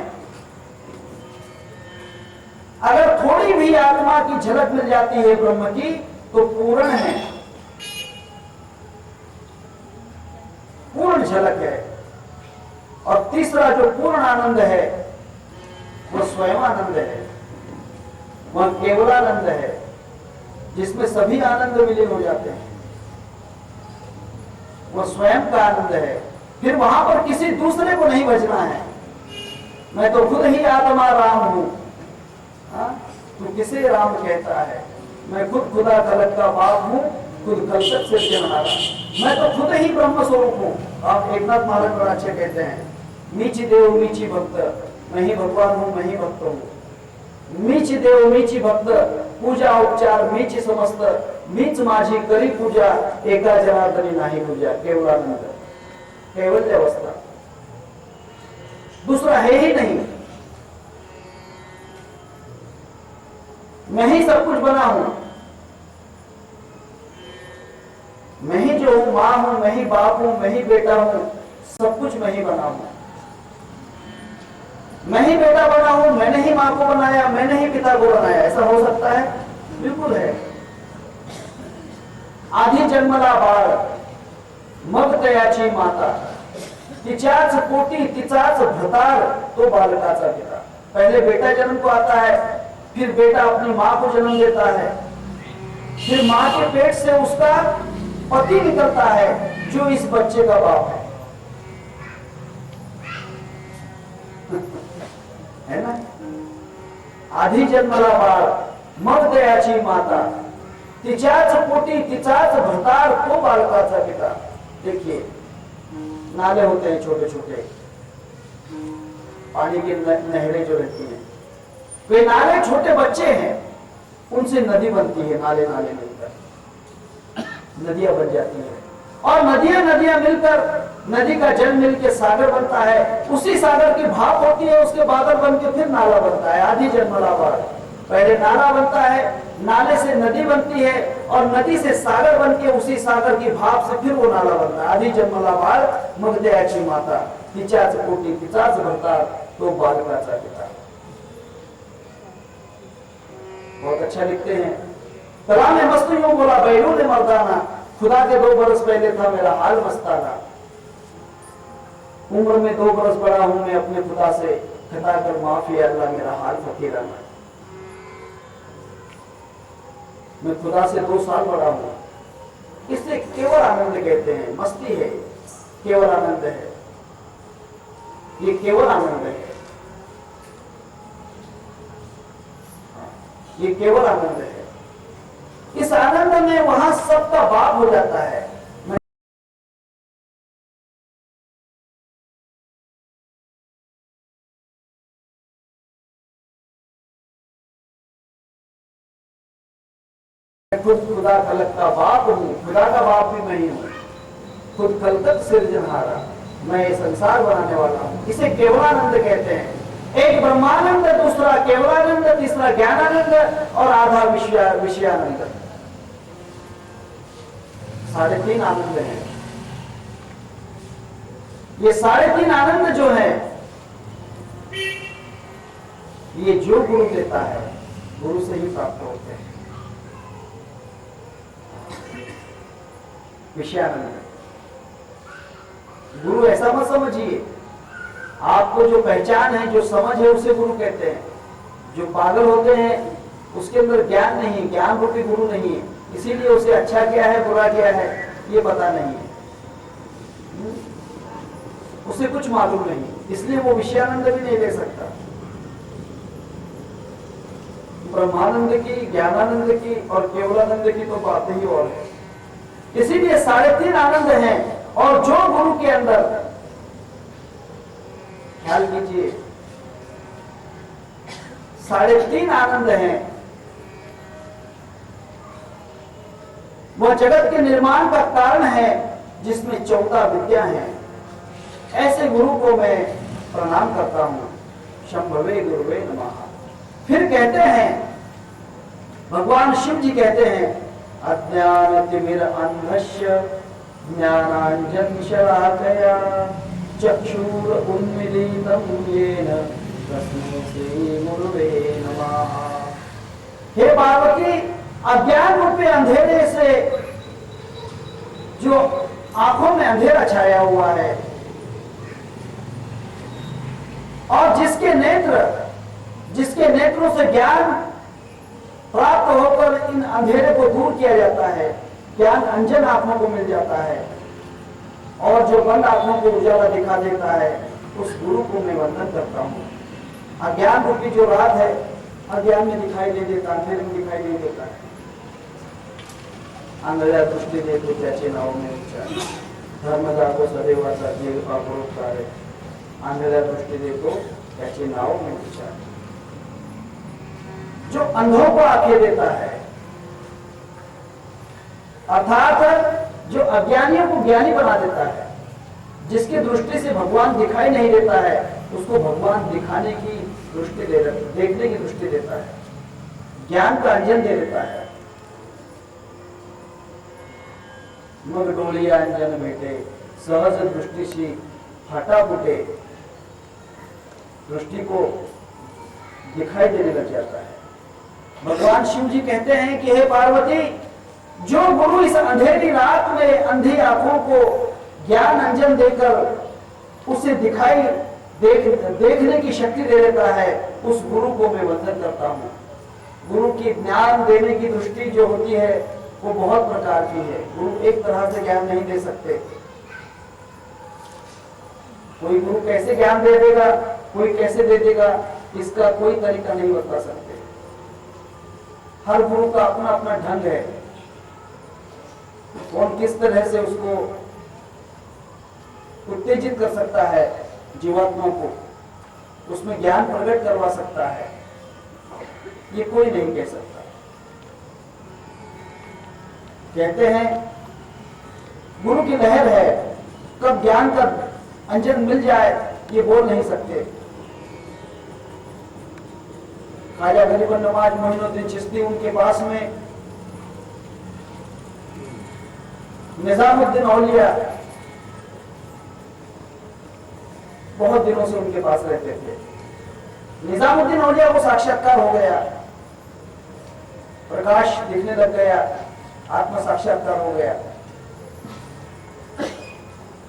अगर थोड़ी भी आत्मा की झलक मिल जाती है ब्रह्म की तो पूर्ण है, पूर्ण झलक है। और तीसरा जो पूर्ण आनंद है वो स्वयं आनंद है, वह केवलानंद है, जिसमें सभी आनंद विलीन हो जाते हैं। वह स्वयं का आनंद है। फिर वहां पर किसी दूसरे को नहीं बचना है। मैं तो खुद ही आत्मा राम हूं। तू किसे राम कहता है? मैं खुद खुदा खलक का बाप हूं, खुद खलक से जन्मारा। मैं तो खुद ही ब्रह्म स्वरूप हूं। आप एकनाथ महाराज बड़ा अच्छे कहते हैं, मीची देव मीची भक्त, मैं ही भगवान हूं, मैं ही भक्त हूं। मीच देव मीची भक्त, पूजा उपचार मीच समस्त, मीच माझी करी पूजा, एका जनार्दनी नाही पूजा। केवलानंद, केवल अवस्था, दूसरा है ही नहीं। मैं ही सब कुछ बना हूं, मैं ही जो हूं, मां हूं, मैं ही बाप हूं, मैं ही बेटा हूं, सब कुछ मैं ही बना हूं। मैं ही बेटा बना हूं, मैंने ही मां को बनाया, मैंने ही पिता को बनाया। ऐसा हो सकता है? बिल्कुल है। आधी जन्मला बाळ, मग तयाची माता, तिच्याच पोटी तिचाच भतार, तो बालकाचा पिता। पहले बेटा जन्म को आता है, फिर बेटा अपनी मां को जन्म देता है, फिर मां के पेट से उसका पति निकलता है जो इस बच्चे का बाप है ना? आधी जन्मला बाळ, मग दयाची माता, तिच्याच पोटी तिचाच भतार, तो बालकाचा पिता। देखिए, नाले होते हैं छोटे छोटे, पानी की नहरें जो रहती हैं, वे नाले छोटे बच्चे हैं, उनसे नदी बनती है। नाले नाले मिलकर नदियां बन जाती हैं, और नदियां नदियां मिलकर, नदी का जल मिलकर सागर बनता है। उसी सागर की भाप होती है, उसके बादल बन के फिर नाला बनता है। आधी जन्मला बाळ, पहले नाला बनता है, नाले से नदी बनती है, और नदी से सागर बन के उसी सागर की भाप से फिर वो नाला बनता है। आधी जन्मला बाळ, मग दयाची माता, तिच्याच पोटी तिचाच भतार, तो बालकाचा पिता। बहुत अच्छा लिखते हैं। कलाम में मस्त यूं बोला, बैरून मर्दाना, खुदा के 2 बरस पहले था मेरा हाल मस्ताना। उम्र में 2 बरस बड़ा हूं मैं अपने खुदा से, खता कर माफी अल्लाह, मेरा हाल फकीराना। मैं खुदा से 2 साल बड़ा हूं। इसे केवल आनंद कहते हैं, मस्ती है, केवल आनंद है, ये केवल आनंद है, ये केवल आनंद है। इस आनंद में वहां सबका बाप हो जाता है। मैं खुद खुदा खलक का बाप हूं, खुदा का बाप भी मैं ही हूं, खुद खलकत सिरजनहारा, मैं ये संसार बनाने वाला हूं। इसे केवलानंद कहते हैं। एक ब्रह्मानंद, दूसरा केवलानंद, तीसरा ज्ञानानंद और आधा विषयानंद। 3.5 आनंद हैं। ये 3.5 आनंद जो है, ये जो गुरु देता है, गुरु से ही प्राप्त होते हैं। विषयानंद, गुरु ऐसा मत समझिए, आपको जो पहचान है, जो समझ है, उसे गुरु कहते हैं। जो पागल होते हैं उसके अंदर ज्ञान नहीं, ज्ञान रूपी गुरु नहीं है, इसीलिए उसे अच्छा क्या है बुरा क्या है ये पता नहीं है, उसे कुछ मालूम नहीं, इसलिए वो विषयानंद भी नहीं ले सकता। ब्रह्मानंद की, ज्ञानानंद की और केवलानंद की तो बात ही और है। इसीलिए 3.5 आनंद हैं। और जो गुरु के अंदर, ख्याल कीजिए, 3.5 आनंद हैं, वह जगत के निर्माण का कारण है, जिसमें 14 विद्या हैं। ऐसे गुरु को मैं प्रणाम करता हूं। शंभवे गुरुवे नमः। फिर कहते हैं, भगवान शिव जी कहते हैं, अज्ञानतिमिरन्धस्य ज्ञानांजन शलाकया चक्षुर उन्मीलितं येन तस्मै श्री गुरुवे नमः। हे पार्वती, अज्ञान रूपी अंधेरे से, जो आंखों में अंधेरा छाया हुआ है और जिसके नेत्रों से ज्ञान प्राप्त होकर इन अंधेरे को दूर किया जाता है, ज्ञान अंजन आंखों को मिल जाता है और जो बंद आंखों को उजाला दिखा देता है, उस गुरु को मैं वंदन करता हूं। अज्ञान रूपी जो रात है, अज्ञान में दिखाई दे देता, अंधेरे में दिखाई दे देता है। अंधेरा दृष्टि देखो त्याचे नाव में उच्चार, धर्म जागो सदैव सदैव पापोपकार। अंधेरा दृष्टि देखो त्याचे नाव में उच्चार। जो अंधों को आंखें देता है, अर्थात जो अज्ञानियों को ज्ञानी बना देता है, जिसकी दृष्टि से भगवान दिखाई नहीं देता है, उसको भगवान दिखाने की दृष्टि दे देता है, देखने की दृष्टि देता है, ज्ञान का अंजन दे देता है। मग डोलिया अंजन भेटे सहज दृष्टि सी हटा बुटे, दृष्टि को दिखाई देने लग जाता है। भगवान शिव जी कहते हैं कि हे पार्वती, जो गुरु इस अंधेरी रात में अंधी आंखों को ज्ञान अंजन देकर उसे दिखाई देखने की शक्ति दे देता है, उस गुरु को मैं वंदन करता हूं। गुरु की ज्ञान देने की दृष्टि जो होती है वो बहुत प्रकार की है। गुरु एक तरह से ज्ञान नहीं दे सकते। कोई गुरु कैसे ज्ञान दे देगा, कोई कैसे दे देगा, इसका कोई तरीका नहीं बता सकते। हर गुरु का अपना अपना ढंग है, कौन किस तरह से उसको उत्तेजित कर सकता है, जीवात्मा को उसमें ज्ञान प्रकट करवा सकता है, ये कोई नहीं कह सकता। कहते हैं गुरु की लहर है, कब ज्ञान का अंजन मिल जाए ये बोल नहीं सकते। ख्वाजा गरीबन नवाज मोइनुद्दीन चिश्ती, उनके पास में निजामुद्दीन औलिया बहुत दिनों से उनके पास रहते थे। निजामुद्दीन औलिया को साक्षात्कार हो गया, प्रकाश दिखने लग गया, आत्म साक्षात्कार हो गया।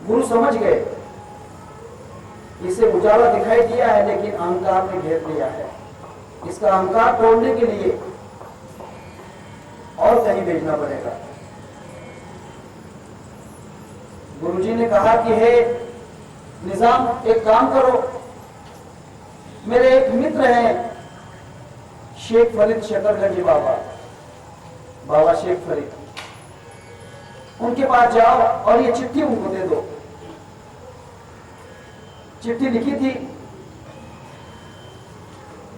गुरु समझ गए इसे उजाला दिखाई दिया है, लेकिन अहंकार ने घेर लिया है। इसका अहंकार तोड़ने के लिए और कहीं भेजना पड़ेगा। गुरुजी ने कहा कि हे निजाम, एक काम करो, मेरे एक मित्र हैं शेख फरीद शकरगंजी बाबा, बाबा शेख फरीद, उनके पास जाओ और ये चिट्ठी उनको दे दो। चिट्ठी लिखी थी,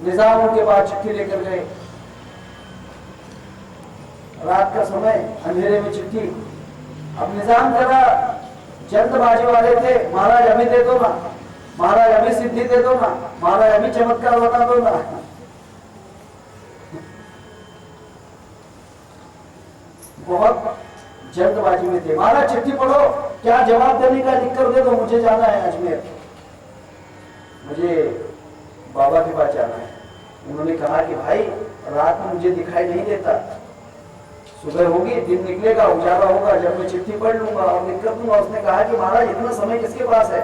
निजाम उनके पास चिट्ठी लेकर गए। रात का समय, अंधेरे में चिट्ठी। अब निजाम जरा जल्दबाजी वाले थे, महाराज अभी दे दो ना, महाराज अभी सिद्धि दे दो ना, महाराज अभी चमत्कार बता दो ना। बहुत जल्दबाजी में थे। महाराज चिट्ठी पढ़ो, क्या जवाब देने का लिख कर दे दो, मुझे जाना है अजमेर, मुझे बाबा के पास जाना है। उन्होंने कहा कि भाई रात में मुझे दिखाई नहीं देता, सुबह होगी, दिन निकलेगा, उजाला होगा, जब मैं चिट्ठी पढ़ लूंगा और लिख कर दूंगा। उसने कहा कि महाराज इतना समय किसके पास है,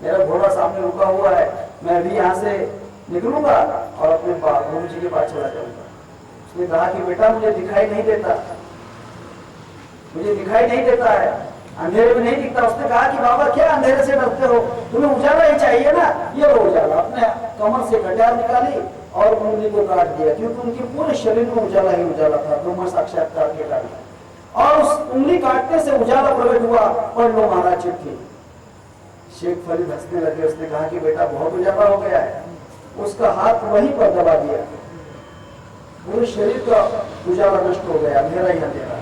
मेरा घोड़ा सामने रुका हुआ है, मैं अभी यहाँ से निकलूंगा और अपने गुरु जी के पास चला जाऊंगा। उसने कहा कि बेटा मुझे दिखाई नहीं देता, मुझे दिखाई नहीं देता है, अंधेरे में नहीं दिखता। उसने कहा कि बाबा क्या अंधेरे से डरते हो, तुम्हें उजाला ही चाहिए ना, ये लो उजाला। अपने कमर से कटार निकाली और उंगली को काट दिया, क्योंकि उनके पूरे शरीर में उजाला ही उजाला था ब्रह्म साक्षात्कार के कारण। और उस उंगली काटने से उजाला प्रकट हुआ, पढ़ लो महाराज चिट्ठी। शेख फरीद हंसने लगे। उसने कहा कि बेटा बहुत उजाला हो गया है। उसका हाथ वहीं पर दबा दिया, पूरे शरीर का उजाला नष्ट हो गया, अंधेरा ही अंधेरा,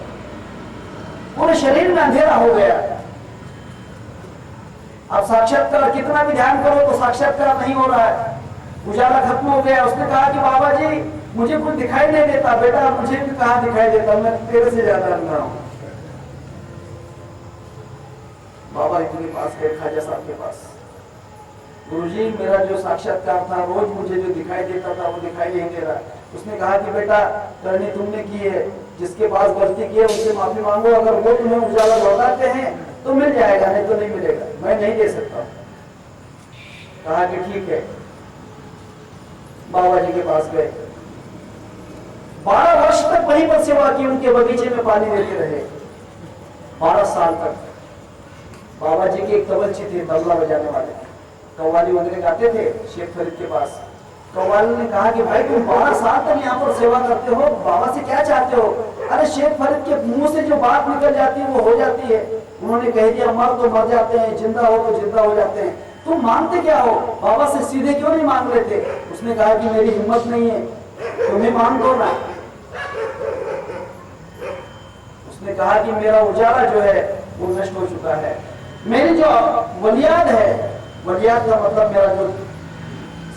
पूरे शरीर में अंधेरा हो गया। अब साक्षात्कार कितना भी ध्यान करो तो साक्षात्कार नहीं हो रहा है, उजाला खत्म हो गया। उसने कहा कि बाबा जी मुझे कुछ दिखाई नहीं देता। बेटा मुझे भी कहाँ दिखाई देता, मैं तेरे से ज्यादा अंधा हूं। बाबा इनके पास गए, ख्वाजा साहब के पास। गुरुजी मेरा जो साक्षात्कार था, रोज मुझे जो दिखाई देता था वो दिखाई नहीं दे रहा। उसने कहा कि बेटा करनी तुमने की है, जिसके पास गलती की है उससे माफी मांगो, अगर वो तुम्हें उजाला लौटाते हैं तो मिल जाएगा, नहीं तो नहीं मिलेगा, मैं नहीं दे सकता। कहा कि ठीक है। बाबा जी के पास गए, 12 वर्ष तक वहीं पर सेवा की, उनके बगीचे में पानी देते रहे, 12 साल तक। बाबा जी के एक तबलची थे, तबला बजाने वाले, कव्वाली वगैरह गाते थे शेख फरीद के पास। कव्वाली ने कहा कि भाई तुम 12 साल तक यहाँ पर सेवा करते हो, बाबा से क्या चाहते हो? अरे शेख फरीद के मुंह से जो बात निकल जाती है वो हो जाती है। उन्होंने कह दिया मर तो मर जाते हैं, जिंदा हो तो जिंदा हो जाते हैं, तुम मांगते क्या हो? बाबा से सीधे क्यों नहीं मांग लेते? उसने कहा कि मेरी हिम्मत नहीं है, तुम्हें मांग दो ना। उसने कहा कि मेरा उजाला जो है वो नष्ट हो चुका है, मेरी जो वलियाद है, वलियाद का मतलब मेरा जो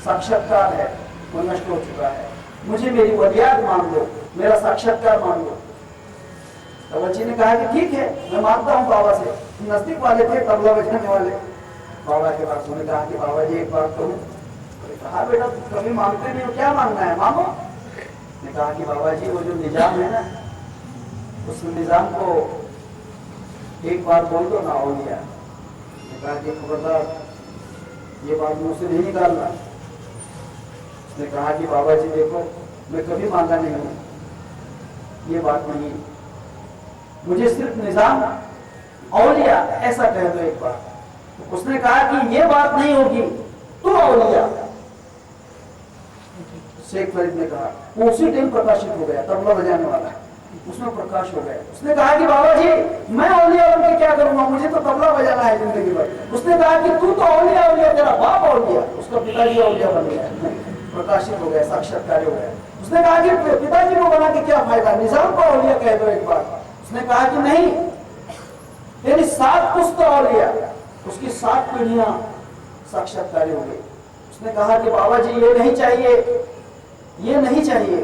साक्षात्कार है वो नष्ट हो चुका है, मुझे मेरी वलियाद मांग दो, मेरा साक्षात्कार मांग दो। तवज्जी ने कहा कि ठीक है मैं मांगता हूँ बाबा से। नजदीक वाले थे तबला बजाने वाले, बाबा के पास। उन्होंने कहा कि बाबा जी एक बात कहूँ। कहा बेटा कभी मांगते नहीं हो, क्या मांगना है मांगो। ने कहा कि बाबा जी वो जो निजाम है ना, उस निजाम को एक बार बोल दो ना हो गया। कहा कि खबरदार ये बात मुंह से नहीं निकालना। उसने कहा कि बाबा जी देखो मैं कभी मांगा नहीं हूं, ये बात नहीं, मुझे सिर्फ निजाम औलिया ऐसा कह दो एक बार। उसने कहा कि ये बात नहीं होगी, तू औलिया। शेख फरीद ने कहा, वो उसी टाइम प्रकाशित हो गया, तबला बजाने वाला, उसमें प्रकाश हो गया। उसने कहा कि बाबा जी मैं औलिया बन के क्या करूंगा, मुझे तो तबला बजाना है जिंदगी भर। उसने कहा कि तू तो औलिया औलिया, तेरा बाप औलिया, उसका पिताजी औलिया बन गया, प्रकाशित हो गया, साक्षात्कार हो गया। उसने कहा कि पिताजी को बना के क्या फायदा, निजाम को औलिया कह दो एक बार। उसने कहा कि नहीं, तेरी 7 पुश्त औलिया, उसकी 7 पीढ़ियां साक्षात्कार हो गई। उसने कहा कि बाबा जी ये नहीं चाहिए, ये नहीं चाहिए,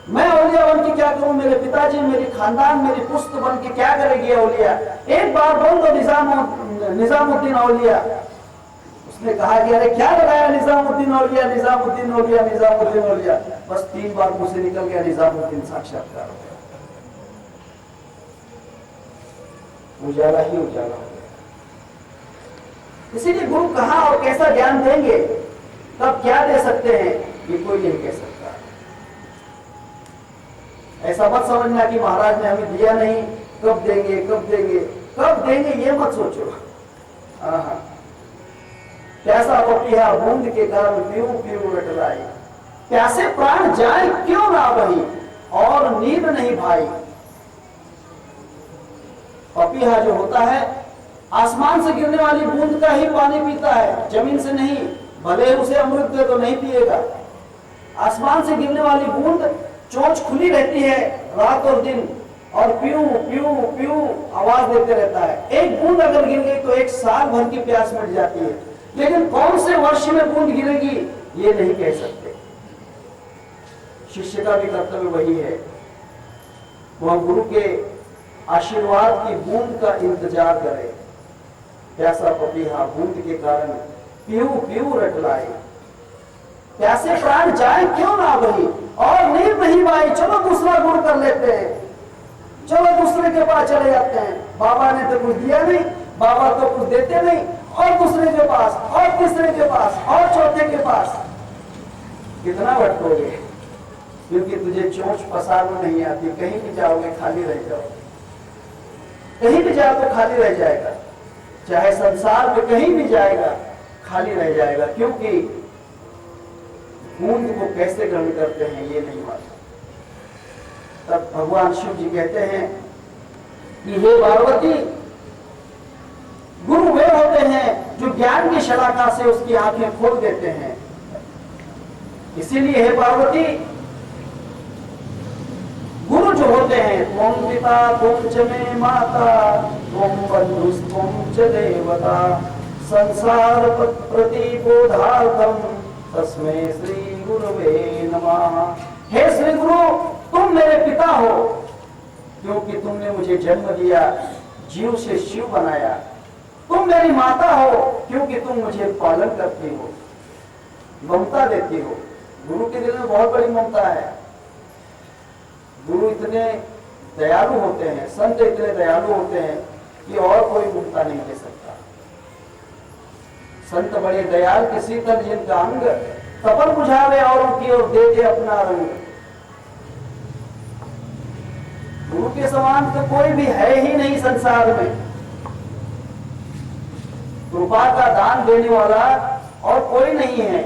मैं औलिया बन के क्या करूं, मेरे पिताजी मेरे खानदान मेरी पुश्त बन के क्या करेगी औलिया, एक बार बोल दो निजामुद्दीन औलिया। उसने कहा कि अरे क्या लगाया निजामुद्दीन औलिया, निजामुद्दीन औलिया, निजामुद्दीन औलिया। बस 3 बार मुंह से निकल गया निजामुद्दीन, साक्षात्कार हो गया, उजाला ही उजाला हो गया। इसीलिए गुरु कहाँ और कैसा ज्ञान देंगे, कब क्या दे सकते हैं, ये कोई नहीं कह सकता। ऐसा मत समझना कि महाराज ने हमें दिया नहीं, कब देंगे कब देंगे कब देंगे, ये मत सोचो। प्यासा पपिया बूंद के कारण पीऊ पीऊ रटलाई, प्यासे प्राण जाए क्यों ना बही और नींद नहीं भाई। पपीहा जो होता है आसमान से गिरने वाली बूंद का ही पानी पीता है, जमीन से नहीं। भले उसे अमृत दे तो नहीं पिएगा। आसमान से गिरने वाली बूंद चोंच खुली रहती है रात और दिन, और प्यू प्यू प्यू आवाज देते रहता है। एक बूंद अगर गिर गई तो एक साल भर की प्यास मिट जाती है, लेकिन कौन से वर्ष में बूंद गिरेगी ये नहीं कह सकते। शिष्य का भी कर्तव्य वही है, वह गुरु के आशीर्वाद की बूंद का इंतजार करे। प्यासा पपीहा बूंद के कारण पीऊ पीऊ रटलाई, प्यासे प्राण जाए क्यों ना बही और नींद नहीं भाई। चलो दूसरा गुड़ कर लेते हैं, चलो दूसरे के पास चले जाते हैं। बाबा ने तो कुछ दिया नहीं, बाबा तो कुछ देते नहीं, और दूसरे के पास और तीसरे के पास और चौथे के पास। कितना भटकोगे, क्योंकि तुझे चोंच पसारना नहीं आती। कहीं भी जाओगे खाली रह जाओगे, कहीं भी जाओ तो खाली रह जाएगा। चाहे संसार में कहीं भी जाएगा खाली रह जाएगा, क्योंकि बूंद को कैसे ग्रहण करते हैं ये नहीं मालूम। तब भगवान शिव जी कहते हैं कि हे पार्वती, गुरु वे होते हैं जो ज्ञान की शलाका से उसकी आंखें खोल देते हैं। इसीलिए हे पार्वती, गुरु जो होते हैं, त्वं पिता त्वं च मे माता त्वं बन्धुस्त्वं च देवता संसार प्रतिबोधार्थम तस्मै श्री गुरुवे नमः। हे श्री गुरु, तुम मेरे पिता हो क्योंकि तुमने मुझे जन्म दिया, जीव से शिव बनाया। तुम मेरी माता हो क्योंकि तुम मुझे पालन करती हो, ममता देती हो। गुरु के दिल में बहुत बड़ी ममता है। गुरु इतने दयालु होते हैं, संत इतने दयालु होते हैं कि और कोई ममता नहीं दे सकता। संत बड़े दयाल के शीतल जिनका अंग, तपन बुझावे औरों की ओर दे दे अपना रंग। गुरु के समान तो कोई भी है ही नहीं संसार में। कृपा का दान देने वाला और कोई नहीं है।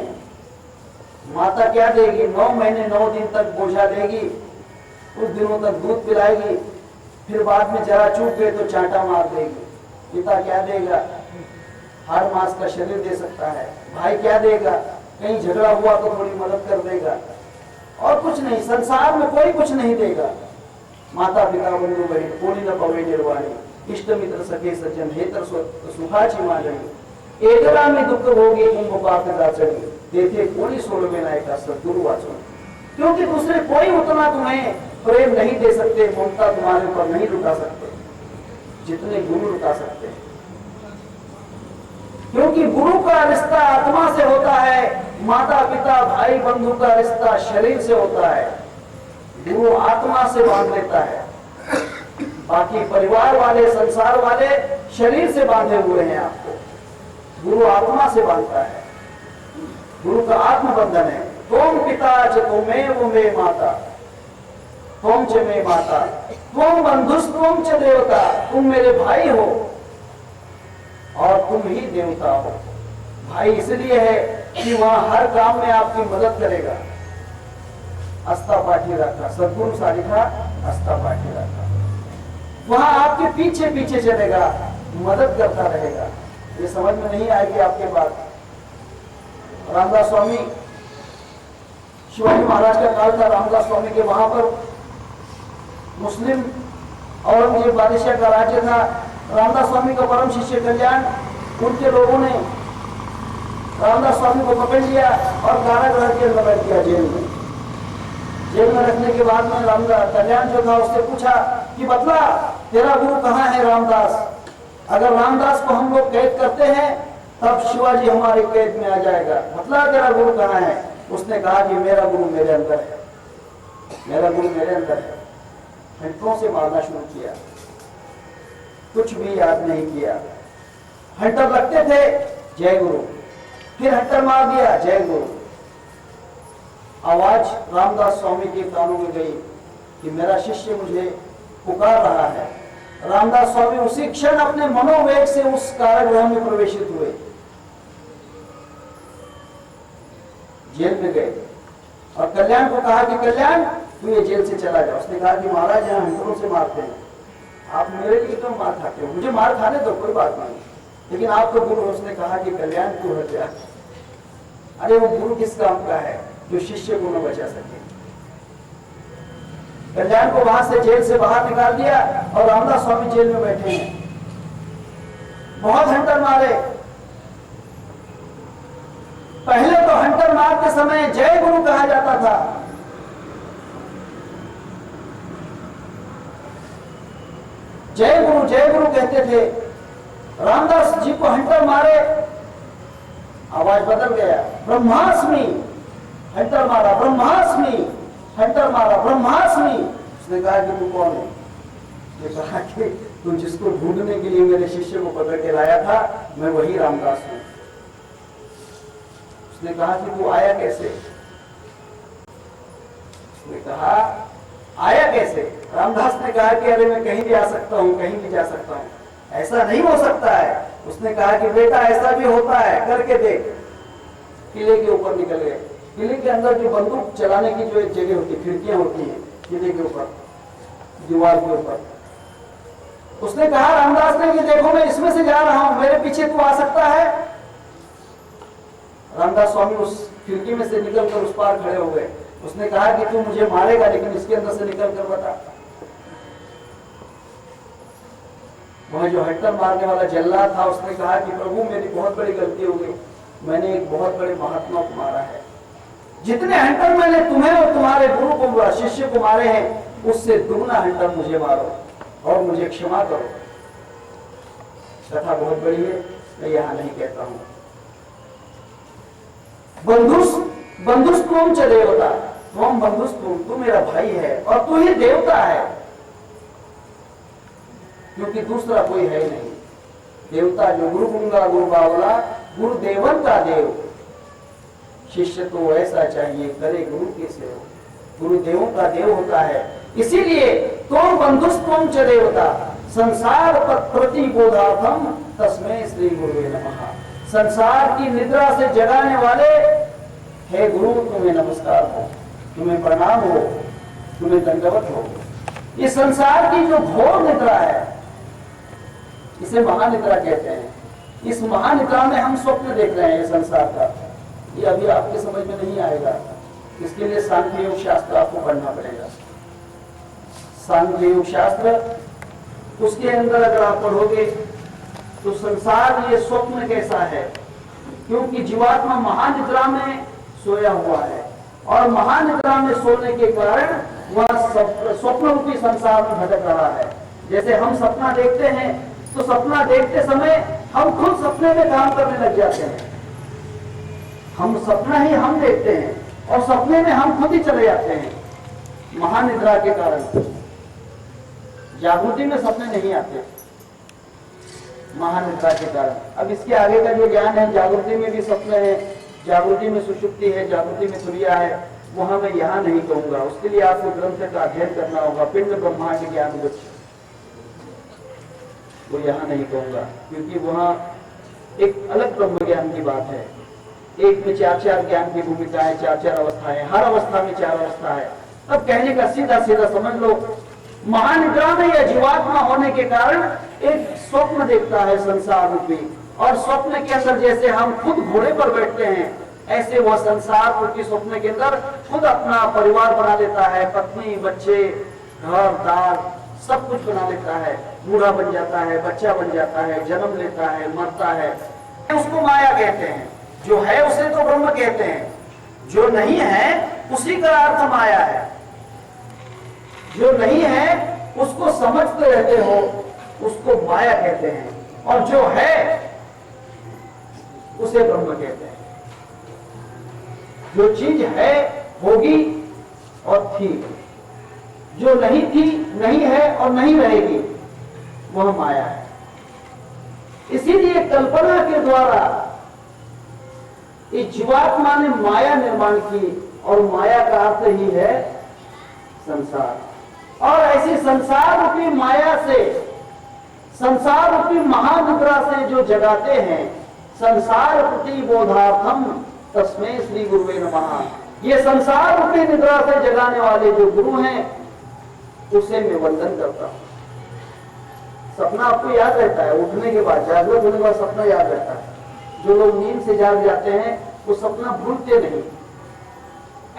माता क्या देगी? 9 महीने 9 दिन तक बोझा देगी, कुछ दिनों तक दूध पिलाएगी, फिर बाद में जरा चूक गए तो चांटा मार देगी। पिता क्या देगा? हर मास का शरीर दे सकता है। भाई क्या देगा? कहीं झगड़ा हुआ तो थोड़ी मदद कर देगा, और कुछ नहीं। संसार में कोई कुछ नहीं देगा। माता पिता बंधु बहन कोणी न पवे निर्वाणी, इष्ट मित्र सखे सज्जन हेतर सुखाची मांडणी, एकला में दुख भोगी कुंभ पाप दाचणी, देते कोणी सोडवे नायका सद्गुरु वाचन। क्योंकि दूसरे कोई उतना तुम्हें प्रेम नहीं दे सकते, ममता तुम्हारे ऊपर नहीं लुटा सकते जितने गुरु लुटा सकते हैं। क्योंकि गुरु का रिश्ता आत्मा से होता है, माता पिता भाई बंधु का रिश्ता शरीर से होता है। गुरु आत्मा से बांध लेता है, बाकी परिवार वाले संसार वाले शरीर से बांधे हुए हैं। आपको गुरु आत्मा से बांधता है। गुरु का आत्मबंधन है। त्वं पिता च त्वमेव मे माता त्वं च मे माता त्वं बन्धुस्त्वं च देवता। तुम मेरे भाई हो और तुम ही देवता हो। भाई इसलिए है कि वहां हर काम में आपकी मदद करेगा। अस्ता पाठी रखा, सद्गुरु सारिखा अस्ता पाठी रखा, वहां आपके पीछे पीछे चलेगा, मदद करता रहेगा। ये समझ में नहीं आएगी आपके बात। रामदास स्वामी, शिवाजी महाराज का काल था, रामदास स्वामी के वहां पर मुस्लिम औरंगजेब बादशाह का राज्य था। रामदास स्वामी का परम शिष्य कल्याण, उनके लोगों ने रामदास स्वामी को पकड़ लिया और कारागृह के अंदर रख दिया, जेल में। जेल में रखने के बाद में रामदास कल्याण जो था उससे पूछा कि बतला तेरा गुरु कहाँ है रामदास? अगर रामदास को हम लोग कैद करते हैं तब शिवाजी हमारे कैद में आ जाएगा, बतला तेरा गुरु कहाँ है? उसने कहा कि मेरा गुरु मेरे अंदर है, मेरा गुरु मेरे अंदर है। हंटरों से मारना शुरू किया, कुछ भी याद नहीं किया। हंटर लगते थे, जय गुरु, फिर हंटर मार दिया, जय गुरु। आवाज रामदास स्वामी के कानों में गई कि मेरा शिष्य मुझे पुकार रहा है। रामदास स्वामी उसी क्षण अपने मनोवेग से उस कारागृह में प्रवेशित हुए, जेल में गए और कल्याण को कहा कि कल्याण तू ये जेल से चला जा। उसने कहा कि महाराज यहाँ हंटरों से मारते हैं, आप मेरे लिए क्यों मार खाते हो? मुझे मार खाने दो, कोई बात नहीं, लेकिन आप तो गुरु। उसने कहा कि कल्याण तू हट जा। अरे वो गुरु किस काम का है जो शिष्य को न बचा सके? कल्याण को वहां से जेल से बाहर निकाल दिया और रामदास स्वामी जेल में बैठे हैं। बहुत हंटर मारे। पहले तो हंटर मारते समय जय गुरु कहा जाता था, जय गुरु कहते थे। रामदास जी को हंटर मारे, आवाज बदल गया, ब्रह्मास्मि। हंटर मारा, ब्रह्मास्मि। हंटर मारा, ब्रह्मास्मि। उसने कहा कि तू कौन है? उसने कहा कि तू जिसको ढूंढने के लिए मेरे शिष्य को पकड़ के लाया था, मैं वही रामदास हूं। उसने कहा कि तू आया कैसे? उसने कहा आया कैसे? रामदास ने कहा कि अरे मैं कहीं भी आ सकता हूं, कहीं भी जा सकता हूं, ऐसा नहीं हो सकता है। उसने कहा कि बेटा ऐसा भी होता है, करके देख। किले के ऊपर निकल गए। किले के अंदर जो बंदूक चलाने की जो एक जगह होती है, खिड़कियां होती हैं किले के ऊपर, दीवार के ऊपर। उसने कहा रामदास ने कि देखो मैं इसमें से जा रहा हूं, मेरे पीछे तू आ सकता है? रामदास स्वामी उस खिड़की में से निकलकर उस पार खड़े हो गए। उसने कहा कि तू मुझे मारेगा, लेकिन इसके अंदर से निकल कर बता। वह जो हट्टर मारने वाला जल्लाद था, उसने कहा कि प्रभु मेरी बहुत बड़ी गलती हो गई, मैंने एक बहुत बड़े महात्मा को मारा है। जितने हंटर मैंने तुम्हें और तुम्हारे गुरु को, शिष्य को मारे हैं, उससे दुगना हंटर मुझे मारो और मुझे क्षमा करो। कथा बहुत बड़ी है, मैं यहां नहीं कहता हूं। बंधुस तुम च देवता, तुम बंधुस तू मेरा भाई है और तू ही देवता है, क्योंकि दूसरा कोई है नहीं। देवता जो गुरु गुंगा गुरु बावला, गुरु देवन का देव। शिष्य तो ऐसा चाहिए करे गुरु के सेव, गुरु देवों का देव होता है। इसीलिए तुम बंधुस तुम च देवता, संसार प्रतिबोधार्थम तस्मै श्री गुरुवे नमः। संसार की निद्रा से जगाने वाले हे गुरु तुम्हें नमस्कार हो, तुम्हें प्रणाम हो, तुम्हें दंडवत हो। ये संसार की जो घोर निद्रा है, इसे महानिद्रा कहते हैं। इस महानिद्रा में हम स्वप्न देख रहे हैं ये संसार का। ये अभी आपके समझ में नहीं आएगा, इसके लिए सांख्य योग शास्त्र आपको पढ़ना पड़ेगा। सांख्य योग शास्त्र, उसके अंदर अगर आप पढ़ोगे तो संसार ये स्वप्न कैसा है, क्योंकि जीवात्मा महानिद्रा में सोया हुआ है और महानिद्रा में सोने के कारण वह स्वप्न रूपी संसार में भटक रहा है। जैसे हम सपना देखते हैं तो सपना देखते समय हम खुद सपने में काम करने लग जाते हैं। हम सपना ही हम देखते हैं और सपने में हम खुद ही चले जाते हैं महानिद्रा के कारण। जागृति में सपने नहीं आते महानिद्रा के कारण। अब इसके आगे का जो ज्ञान है, जागृति में भी सपने है, जागृति में सुषुप्ति है, जागृति में तुरिया है, वहां मैं यहाँ नहीं कहूंगा। उसके लिए आपको ग्रंथ का अध्ययन करना होगा, पिंड ब्रह्मांड ज्ञान गुच्छ, वो यहाँ नहीं कहूंगा, क्योंकि वहाँ एक अलग ब्रह्म ज्ञान की बात है। एक में चार चार ज्ञान की भूमिका है, चार चार अवस्थाएं, हर अवस्था में चार अवस्था है। अब कहने का सीधा सीधा समझ लो, महानिद्रा में या जीवात्मा होने के कारण एक स्वप्न देखता है संसार रूपी, और स्वप्न के अंदर जैसे हम खुद घोड़े पर बैठते हैं, ऐसे वह संसार रूपी स्वप्न के अंदर खुद अपना परिवार बना लेता है, पत्नी बच्चे घर दार सब कुछ बना लेता है, बूढ़ा बन जाता है, बच्चा बन जाता है, जन्म लेता है, मरता है। उसको माया कहते हैं। जो है उसे तो ब्रह्म कहते हैं, जो नहीं है उसी का अर्थ माया है। जो नहीं है उसको समझते रहते हो, उसको माया कहते हैं, और जो है उसे ब्रह्म कहते हैं। जो चीज है होगी और थी, जो नहीं थी नहीं है और नहीं रहेगी, वह माया है। इसीलिए कल्पना के द्वारा इस जीवात्मा ने माया निर्माण की, और माया का अर्थ ही है संसार। और ऐसी संसार रूपी माया से, संसार रूपी महानिद्रा से जो जगाते हैं, संसार प्रति बोधार्थम तस्मै श्री गुरुवे नमः। ये संसार रूपी निद्रा से जगाने वाले जो गुरु हैं उसे मैं वंदन करता हूं। सपना आपको याद रहता है, उठने के बाद, जागृत होने के बाद सपना याद रहता है। जो लोग नींद से जाग जाते हैं वो सपना भूलते नहीं।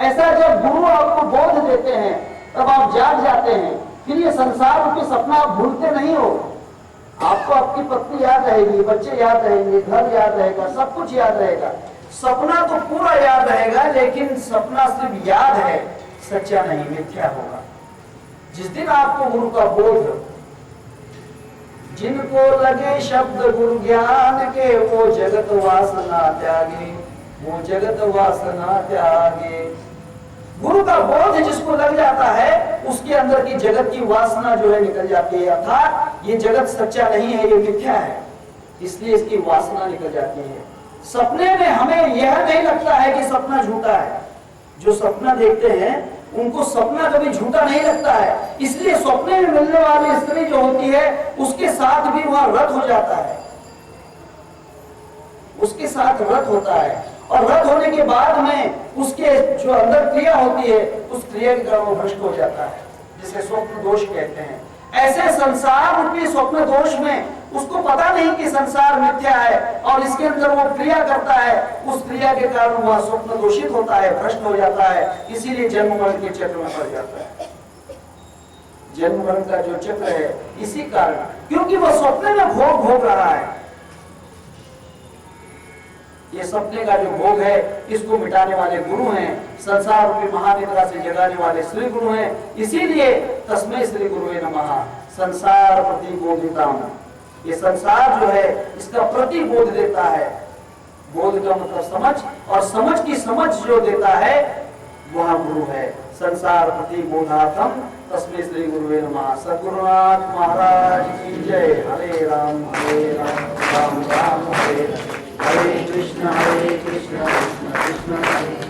ऐसा जब गुरु आपको बोध देते हैं तब आप जाग जाते हैं, फिर ये संसार रूपी सपना आप भूलते नहीं हो। आपको आपकी पत्नी याद रहेगी, बच्चे याद रहेंगे, घर याद रहेगा, सब कुछ याद रहेगा। सपना तो पूरा याद रहेगा, लेकिन सपना सिर्फ याद है, सच्चा नहीं, मिथ्या होगा। जिस दिन आपको गुरु का बोध, जिनको लगे शब्द गुरु ज्ञान के, वो जगत वासना त्यागे, वो जगत वासना त्यागे। गुरु का बोध जिसको लग जाता है उसके अंदर की जगत की वासना जो है निकल जाती है, अर्थात ये जगत सच्चा नहीं है, ये मिथ्या है, इसलिए इसकी वासना निकल जाती है। सपने में हमें यह नहीं लगता है कि सपना झूठा है। जो सपना देखते हैं उनको सपना कभी झूठा नहीं लगता है, इसलिए सपने में मिलने वाली स्त्री जो होती है उसके साथ भी वहां रत हो जाता है, उसके साथ रत होता है। और रत होने के बाद में उसके जो अंदर क्रिया होती है उस क्रिया के कारण वो भ्रष्ट हो जाता है, जिसे स्वप्न दोष कहते हैं। ऐसे संसार रूपी स्वप्न दोष में उसको पता नहीं कि संसार मिथ्या है और इसके अंदर वो क्रिया करता है, उस क्रिया के कारण वह स्वप्न दोषित होता है, भ्रष्ट हो जाता है, इसीलिए जन्म मरण के चक्र में पड़ जाता है। जन्म मरण का जो चक्र है इसी कारण, क्योंकि वह स्वप्न में भोग रहा है। ये सपने का जो भोग है इसको मिटाने वाले गुरु हैं, संसार रूपी महानिद्रा से जगाने वाले श्री गुरु हैं। इसीलिए तस्मै श्री गुरुवे नमः। संसार प्रतिबोधिताम, ये संसार जो है इसका प्रतिबोध देता है। बोध का मतलब समझ, और समझ की समझ जो देता है वह गुरु है। संसार प्रतिबोधार्थम तस्मै श्री गुरुवे नमः। सद्गुरुनाथ महाराज की जय। हरे राम राम राम हरे हरे, हरे कृष्ण कृष्ण कृष्ण कृष्ण हरे